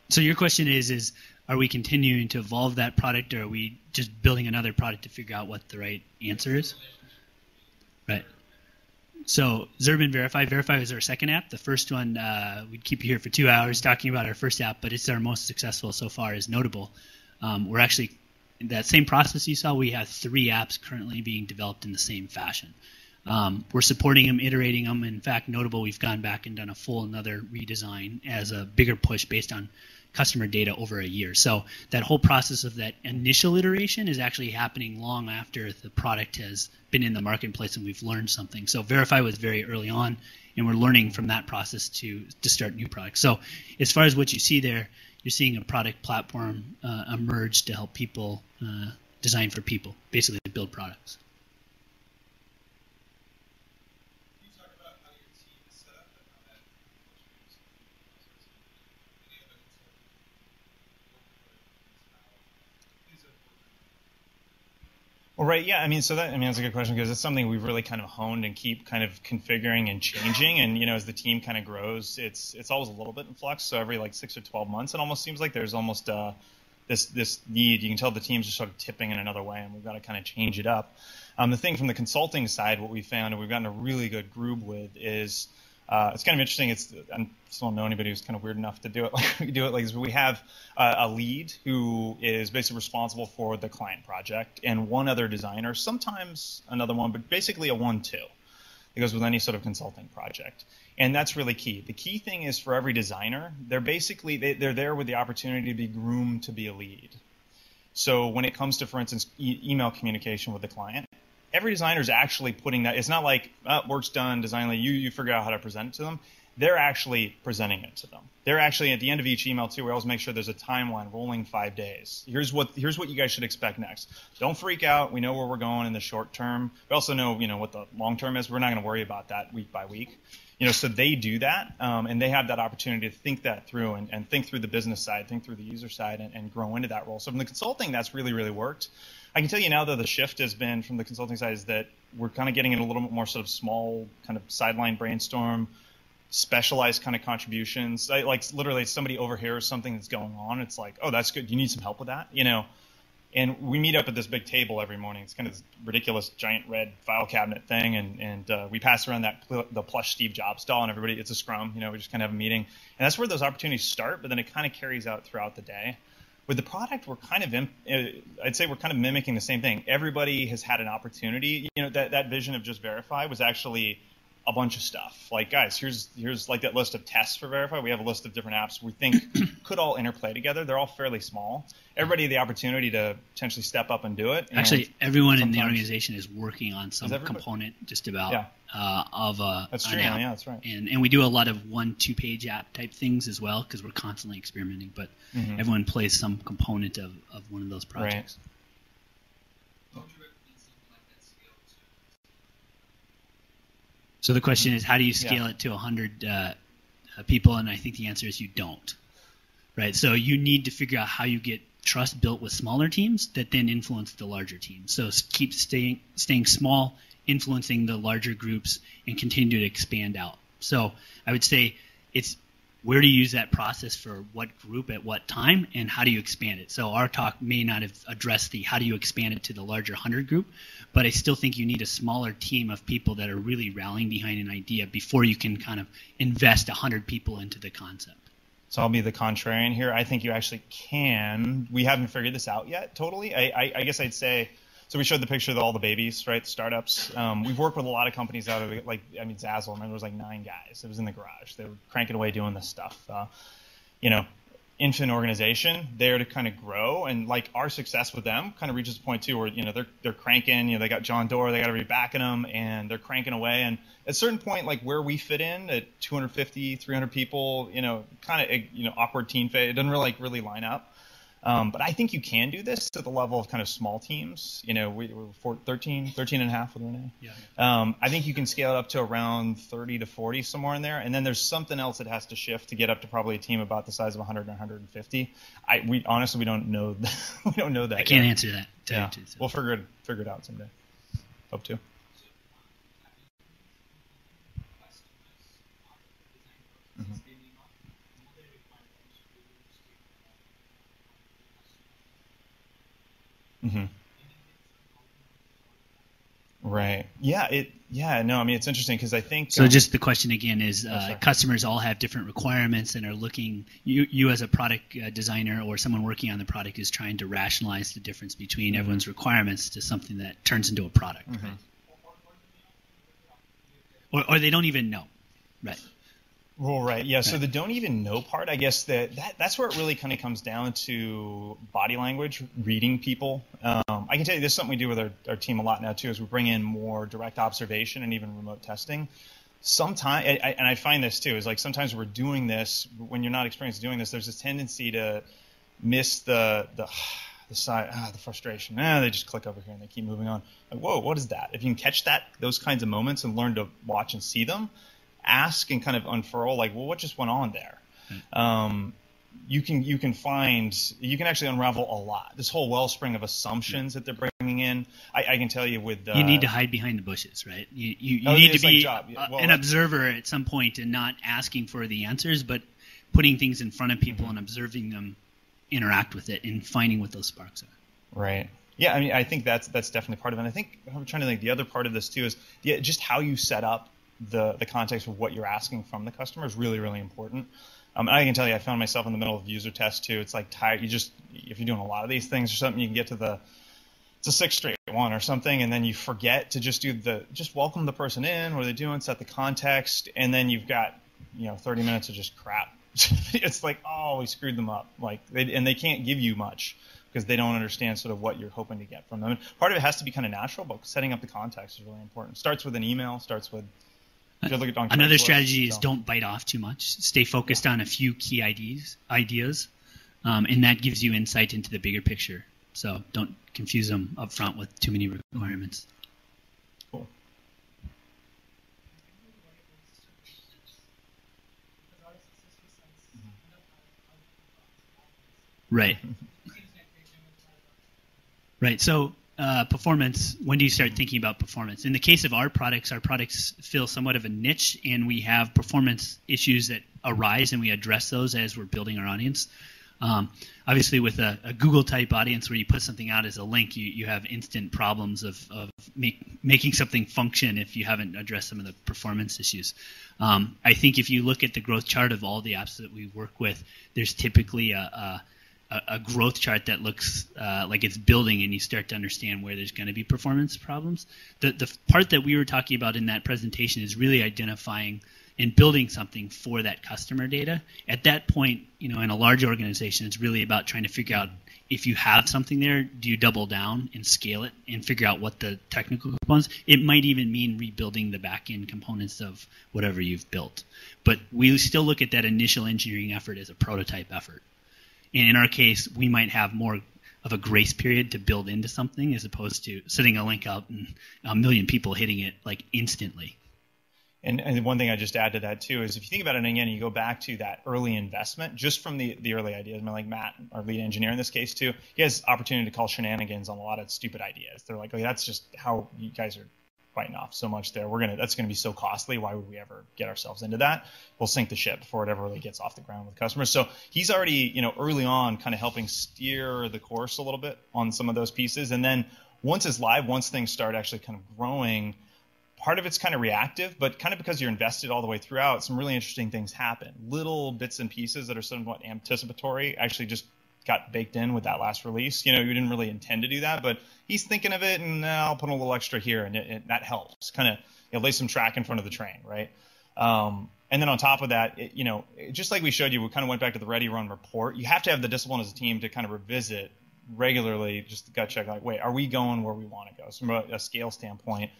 So your question is are we continuing to evolve that product, or are we just building another product to figure out what the right answer is? Right. So Zerb and Verify. Verify was our second app. The first one, we'd keep you here for 2 hours talking about our first app, but it's our most successful so far is Notable. We're actually, in that same process you saw, we have 3 apps currently being developed in the same fashion. We're supporting them, iterating them. In fact, Notable, we've gone back and done a full another redesign as a bigger push based on customer data over a year. So that whole process of that initial iteration is actually happening long after the product has been in the marketplace and we've learned something. So Verify was very early on, and we're learning from that process to start new products. So as far as what you see there, you're seeing a product platform emerge to help people design for people, basically to build products. Can you talk about how your team Right. Yeah. I mean, that's a good question because it's something we've really kind of honed and keep kind of configuring and changing. And, as the team kind of grows, it's always a little bit in flux. So every like 6 or 12 months, it almost seems like there's almost this need. You can tell the teams are sort of tipping in another way, and we've got to kind of change it up. The thing from the consulting side, what we found, and we've gotten a really good groove with, is it's kind of interesting. I still don't know anybody who's kind of weird enough to do it like we do it. Like we have a lead who is basically responsible for the client project, and one other designer, sometimes another one, but basically a 1-2 that goes with any sort of consulting project. And that's really key. The key thing is for every designer, they're there with the opportunity to be groomed to be a lead. So when it comes to, for instance, email communication with the client, every designer is actually putting that. It's not like work's done, design lead, you figure out how to present it to them. They're actually presenting it to them. They're actually at the end of each email too. We always make sure there's a timeline rolling 5 days. Here's what you guys should expect next. Don't freak out. We know where we're going in the short term. We also know what the long term is. We're not going to worry about that week by week. So they do that, and they have that opportunity to think that through and think through the business side, think through the user side, and grow into that role. So from the consulting, that's really, really worked. I can tell you now, though, the shift has been from the consulting side is that we're kind of getting in a little bit more sort of small kind of sideline brainstorm, specialized kind of contributions. Like literally somebody overhears something that's going on. It's like, oh, that's good. You need some help with that, And we meet up at this big table every morning. It's kind of this ridiculous giant red file cabinet thing, and we pass around the plush Steve Jobs doll, and everybody. It's a scrum, we just kind of have a meeting, and that's where those opportunities start. But then it kind of carries out throughout the day. With the product, we're kind of I'd say we're kind of mimicking the same thing. Everybody has had an opportunity. That vision of just Verify was actually a bunch of stuff. Like, guys, here's like that list of tests for Verify. We have a list of different apps we think could all interplay together. They're all fairly small. Everybody had the opportunity to potentially step up and do it. Actually, everyone in the organization is working on some component just about of a That's true. Yeah, that's right. And we do a lot of 1-2 page app type things as well because we're constantly experimenting. But everyone plays some component of one of those projects. How would you recommend something like that scale to? So the question is, how do you scale it to 100 people? And I think the answer is you don't. Right. So you need to figure out how you get trust built with smaller teams that then influence the larger teams. So keep staying small, influencing the larger groups, and continue to expand out. So I would say it's where do you use that process for what group at what time, and how do you expand it? So our talk may not have addressed the how do you expand it to the larger 100 group, but I still think you need a smaller team of people that are really rallying behind an idea before you can kind of invest 100 people into the concept. So I'll be the contrarian here. I think you actually can. We haven't figured this out yet totally. I guess I'd say, so we showed the picture of all the babies, right, the startups. We've worked with a lot of companies out of, Zazzle, remember, there was like 9 guys. It was in the garage. They were cranking away doing this stuff. Infant organization, there to kind of grow, and like our success with them kind of reaches a point too where they're cranking. They got John Doerr, they got everybody backing them, and they're cranking away. And at a certain point, like where we fit in at 250, 300 people, kind of awkward teen phase. It doesn't really line up. But I think you can do this at the level of kind of small teams. We're 13 and a half with Renee. Yeah. I think you can scale it up to around 30 to 40, somewhere in there. And then there's something else that has to shift to get up to probably a team about the size of 100 and 150. We honestly, we don't know. We don't know that. I can't answer that. Yeah. We'll figure it out someday. Hope to. Mm-hmm. Right. Yeah. No, I mean, it's interesting because I think. So just the question again is customers all have different requirements and are looking, you as a product designer or someone working on the product is trying to rationalize the difference between everyone's requirements to something that turns into a product. Mm-hmm. Right? Or they don't even know. Right. Well, right. Yeah. So the don't even know part, I guess that's where it really kind of comes down to body language, reading people. I can tell you this is something we do with our team a lot now too, is we bring in more direct observation and even remote testing. Sometimes, and I find this too, is like sometimes we're doing this, when you're not experienced doing this, there's this tendency to miss the side, the frustration. They just click over here and they keep moving on. Like, whoa, what is that? If you can catch those kinds of moments and learn to watch and see them, ask and kind of unfurl, like, well, what just went on there? you can actually unravel a lot. This whole wellspring of assumptions that they're bringing in. I can tell you with you need to hide behind the bushes, right? You Oh, need to it's like be job. Yeah, well, an observer at some point and not asking for the answers, but putting things in front of people and observing them interact with it and finding what those sparks are. Right. Yeah, I mean, I think that's definitely part of it. And I think I'm trying to think the other part of this too is just how you set up the context of what you're asking from the customer is really, really important. I can tell you, I found myself in the middle of user test too. It's like tired. If you're doing a lot of these things or something, you can get to it's a 6 straight one or something, and then you forget to just welcome the person in. What are they doing? Set the context, and then you've got 30 minutes of just crap. It's like, oh, we screwed them up. Like they can't give you much because they don't understand sort of what you're hoping to get from them. And part of it has to be kind of natural, but setting up the context is really important. Starts with an email. Starts with another strategy is don't bite off too much. Stay focused on a few key ideas, and that gives you insight into the bigger picture. So don't confuse them up front with too many requirements. Cool. Right. Right. So performance, when do you start thinking about performance? In the case of our products fill somewhat of a niche, and we have performance issues that arise, and we address those as we're building our audience. Obviously, with a Google-type audience where you put something out as a link, you have instant problems of making something function if you haven't addressed some of the performance issues. I think if you look at the growth chart of all the apps that we work with, there's typically a growth chart that looks like it's building, and you start to understand where there's going to be performance problems. The part that we were talking about in that presentation is really identifying and building something for that customer data. At that point, in a large organization, it's really about trying to figure out if you have something there, do you double down and scale it and figure out what the technical components? It might even mean rebuilding the back-end components of whatever you've built. But we still look at that initial engineering effort as a prototype effort. And in our case, we might have more of a grace period to build into something as opposed to setting a link up and a million people hitting it like instantly. And one thing I just add to that too is if you think about it again, you go back to that early investment just from the early ideas. I mean, like Matt, our lead engineer in this case too, he has opportunity to call shenanigans on a lot of stupid ideas. They're like, oh, that's just how you guys are biting off so much there. That's going to be so costly. Why would we ever get ourselves into that? We'll sink the ship before it ever really gets off the ground with customers. So he's already, early on kind of helping steer the course a little bit on some of those pieces. And then once it's live, once things start actually kind of growing, part of it's kind of reactive, but kind of because you're invested all the way throughout, some really interesting things happen. Little bits and pieces that are somewhat anticipatory actually just got baked in with that last release. You didn't really intend to do that, but he's thinking of it, and I'll put a little extra here, and that helps. Kind of lay some track in front of the train, right? And then on top of that, just like we showed you, we kind of went back to the ready, run, report. You have to have the discipline as a team to kind of revisit regularly, just to gut check, like, wait, are we going where we want to go? So from a scale standpoint,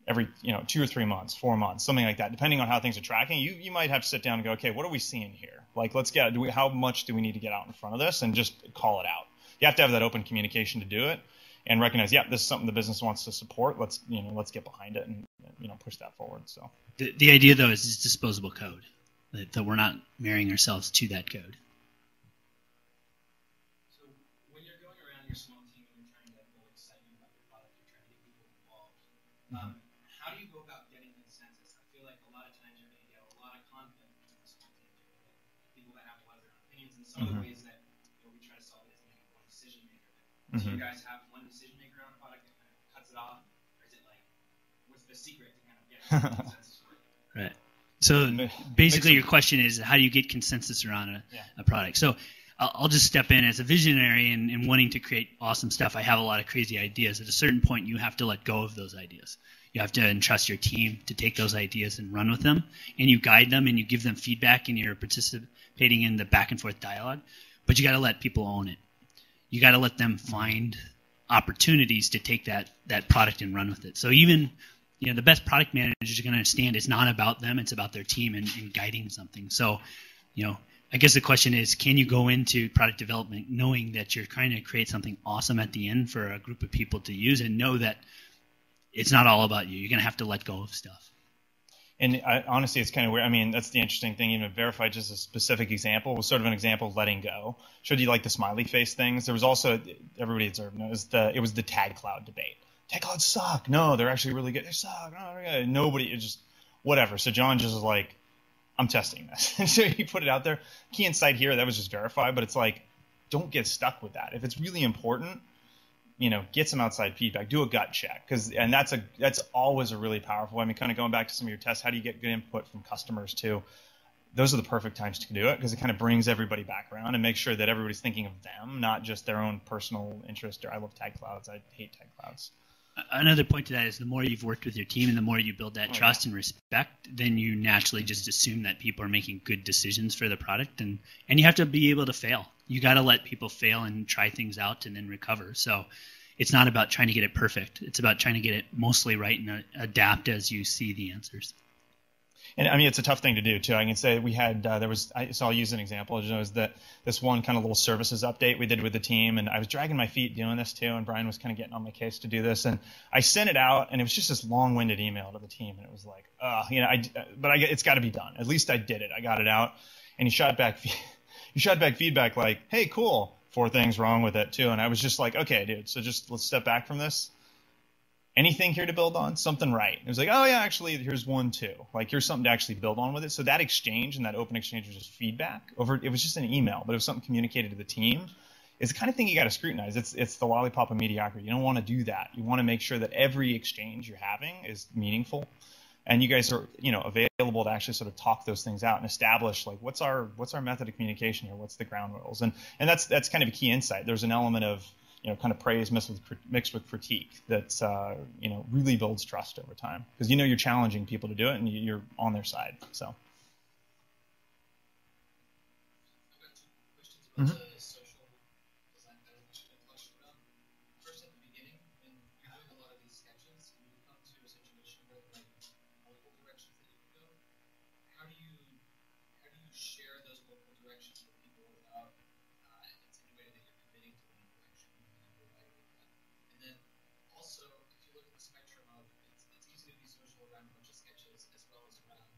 every 2 or 3 months, 4 months, something like that, depending on how things are tracking, you might have to sit down and go, okay, what are we seeing here? Like, how much do we need to get out in front of this, and just call it out. You have to have that open communication to do it, and recognize, this is something the business wants to support. Let's get behind it and push that forward. So the idea though is it's disposable code, that we're not marrying ourselves to that code. So when you're going around your small team and you're trying to build excitement about your product, you're trying to get people involved. How do you go about getting consensus? I feel like a lot of times you're going to get a lot of conflict between the small teams. You're going to get people that have a lot of their own opinions. And some of the ways that we try to solve it is maybe one decision maker. Do you guys have one decision maker on a product that kind of cuts it off? Or is it like, what's the secret to kind of getting consensus working? Right. So basically your question is, how do you get consensus around a product? So I'll just step in as a visionary and wanting to create awesome stuff. I have a lot of crazy ideas. At a certain point, you have to let go of those ideas. You have to entrust your team to take those ideas and run with them, and you guide them and you give them feedback, and you're participating in the back and forth dialogue. But you got to let people own it. You got to let them find opportunities to take that product and run with it. So even the best product managers are going to understand it's not about them, it's about their team and guiding something. So I guess the question is, can you go into product development knowing that you're trying to create something awesome at the end for a group of people to use, and know that it's not all about you? You're going to have to let go of stuff. And honestly, it's kind of weird. I mean, that's the interesting thing. Even Verify, just a specific example, was sort of an example of letting go. Showed you like the smiley face things. There was also, everybody at Zerb knows, it was the tag cloud debate. Tag clouds suck. No, they're actually really good. They suck. No, they're good. Nobody, it just, whatever. So John just was like, I'm testing this. And so he put it out there. Key insight here, that was just Verify, but it's like, don't get stuck with that. If it's really important, get some outside feedback, do a gut check, and that's always a really powerful. I mean, kind of going back to some of your tests, how do you get good input from customers too? Those are the perfect times to do it, because it kind of brings everybody back around and makes sure that everybody's thinking of them, not just their own personal interest. Or I love tag clouds, I hate tag clouds. Another point to that is the more you've worked with your team and the more you build that trust and respect, then you naturally just assume that people are making good decisions for the product, and you have to be able to fail. You got to let people fail and try things out and then recover. So it's not about trying to get it perfect. It's about trying to get it mostly right and adapt as you see the answers. And I mean, it's a tough thing to do too. I can say we had so I'll use an example. It was this one kind of little services update we did with the team, and I was dragging my feet doing this too. And Bryan was kind of getting on my case to do this, and I sent it out, and it was just this long-winded email to the team, and it was like, it's got to be done. At least I did it. I got it out, and he shot back feedback like, hey, cool. 4 things wrong with it too, and I was just like, okay, dude. So just let's step back from this. Anything here to build on? Something right. It was like, oh yeah, actually, here's 1, 2. Like, here's something to actually build on with it. So that exchange and that open exchange was just feedback. It was just an email, but it was something communicated to the team. It's the kind of thing you got to scrutinize. It's the lollipop of mediocrity. You don't want to do that. You want to make sure that every exchange you're having is meaningful, and you guys are available to actually sort of talk those things out and establish like what's our method of communication here, what's the ground rules, and that's kind of a key insight. There's an element of kind of praise mixed with critique that's really builds trust over time, because you're challenging people to do it and you're on their side. So. I've got 2 questions about the social design pattern that you've been talking about. First, at the beginning, when you're doing a lot of these sketches, and you come to a situation where there might be multiple directions that you can go, how do you share those multiple directions with people without insinuating that you're committing to one direction and you're writing with that? And then also, if you look at the spectrum of it's easy to be social around a bunch of sketches as well as around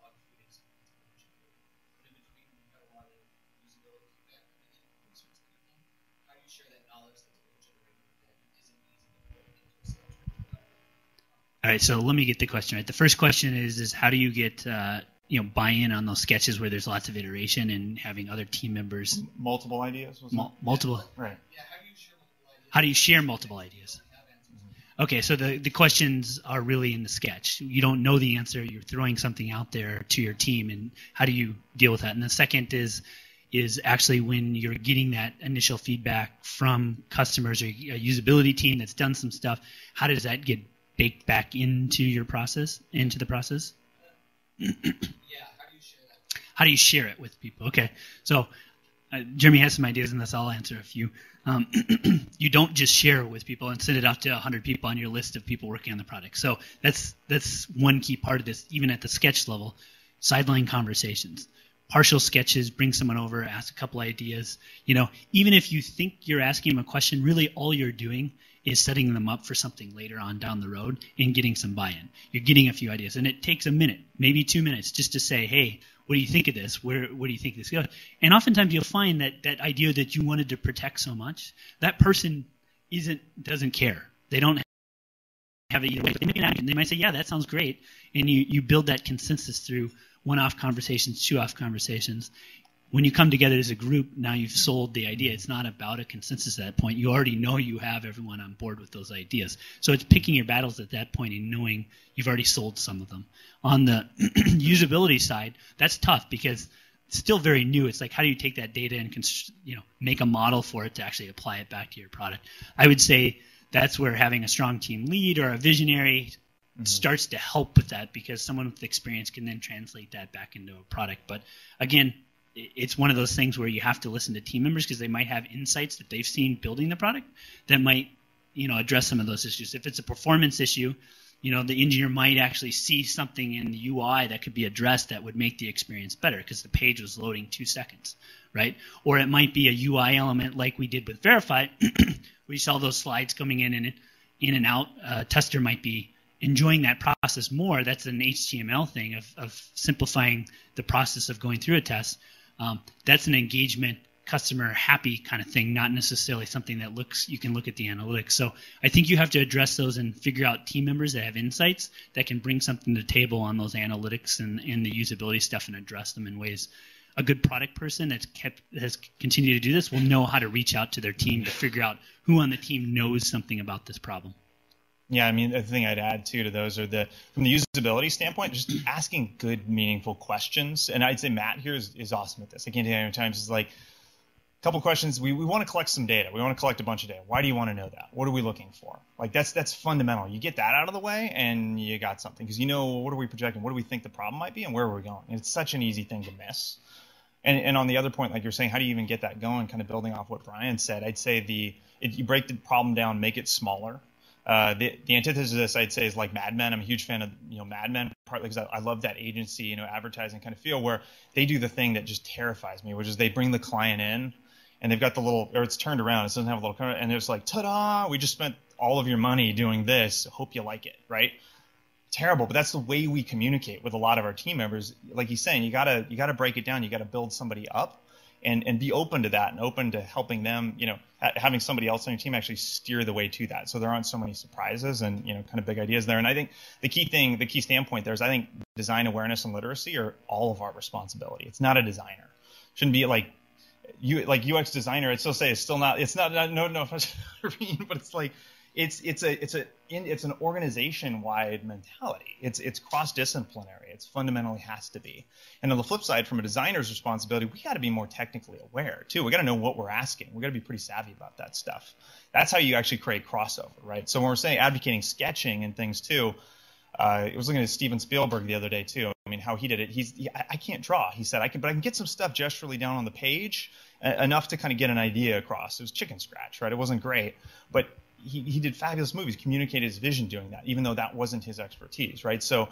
dog fooding something to a bunch of people. But in between, you've got a lot of usability feedback coming in from certain people. How do you share that knowledge that's being generated that isn't easy to put into a sketch? All right, so let me get the question right. The first question is how do you get buy-in on those sketches where there's lots of iteration and having other team members Multiple ideas? Multiple. Right. Yeah, how do you share multiple ideas? How do you share multiple ideas? Okay, so the questions are really in the sketch. You don't know the answer. You're throwing something out there to your team, and how do you deal with that? And the second is actually when you're getting that initial feedback from customers or a usability team that's done some stuff, how does that get baked back into the process? Yeah, how do you share that? How do you share it with people? Okay, so Jeremy has some ideas, and I'll answer a few. You don't just share it with people and send it out to 100 people on your list of people working on the product. So that's one key part of this, even at the sketch level. Sideline conversations, partial sketches, bring someone over, ask a couple ideas. Even if you think you're asking them a question, really all you're doing is setting them up for something later on down the road and getting some buy-in. You're getting a few ideas, and it takes a minute, maybe 2 minutes, just to say, hey, what do you think of this? What do you think this goes? And oftentimes you'll find that idea that you wanted to protect so much, that person doesn't care. They don't have it either way. They might say, yeah, that sounds great. And you build that consensus through one-off conversations, two-off conversations. When you come together as a group, now you've sold the idea. It's not about a consensus at that point. You already know you have everyone on board with those ideas. So it's picking your battles at that point and knowing you've already sold some of them. On the usability side, that's tough because it's still very new. It's like, how do you take that data and make a model for it to actually apply it back to your product? I would say that's where having a strong team lead or a visionary starts to help with that, because someone with experience can then translate that back into a product. But again, it's one of those things where you have to listen to team members, because they might have insights that they've seen building the product that might address some of those issues. If it's a performance issue, the engineer might actually see something in the UI that could be addressed that would make the experience better because the page was loading 2 seconds, right? Or it might be a UI element like we did with Verify. We saw those slides coming in and out. A tester might be enjoying that process more, that's an HTML thing of simplifying the process of going through a test. That's an engagement, customer happy kind of thing, not necessarily something that you can look at the analytics. So I think you have to address those and figure out team members that have insights that can bring something to the table on those analytics and the usability stuff and address them in ways. A good product person has continued to do this will know how to reach out to their team to figure out who on the team knows something about this problem. Yeah, I mean, the thing I'd add too to those are from the usability standpoint, just asking good, meaningful questions. And I'd say Matt here is awesome at this. I can't tell you how many times it's like a couple questions. We want to collect some data. We want to collect a bunch of data. Why do you want to know that? What are we looking for? Like that's fundamental. You get that out of the way, and you got something because you know what are we projecting, what do we think the problem might be, and where are we going? And it's such an easy thing to miss. And on the other point, like you're saying, how do you even get that going? Kind of building off what Bryan said, I'd say you break the problem down, make it smaller. The antithesis of this, I'd say, is like Mad Men. I'm a huge fan of Mad Men, partly because I love that agency, advertising kind of feel where they do the thing that just terrifies me, which is they bring the client in, and they've got the little, or it's turned around, it doesn't have a little, and it's like, ta-da! We just spent all of your money doing this. Hope you like it, right? Terrible, but that's the way we communicate with a lot of our team members. Like he's saying, you gotta break it down. You gotta build somebody up, and be open to that, and open to helping them. Having somebody else on your team actually steer the way to that, so there aren't so many surprises and kind of big ideas there. And I think the key standpoint there is I think design awareness and literacy are all of our responsibility. It's not a designer. Shouldn't be like UX designer. I'd still say it's not no offense, but it's like. It's an organization-wide mentality. It's cross-disciplinary. It's fundamentally has to be. And on the flip side, from a designer's responsibility, we got to be more technically aware too. We got to know what we're asking. We got to be pretty savvy about that stuff. That's how you actually create crossover, right? So when we're saying advocating sketching and things too, I was looking at Steven Spielberg the other day too. I mean, how he did it. I can't draw. He said but I can get some stuff gesturally down on the page enough to kind of get an idea across. It was chicken scratch, right? It wasn't great, but he did fabulous movies, communicated his vision doing that, even though that wasn't his expertise, right? So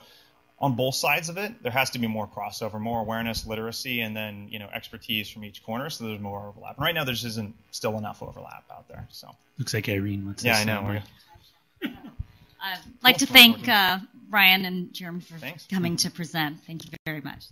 on both sides of it, there has to be more crossover, more awareness, literacy, and then expertise from each corner, so there's more overlap. And right now, there just isn't still enough overlap out there. So looks like Irene wants to say. Yeah, I know. I'd like to thank Bryan and Jeremy for Thanks. coming to present. Thank you very much.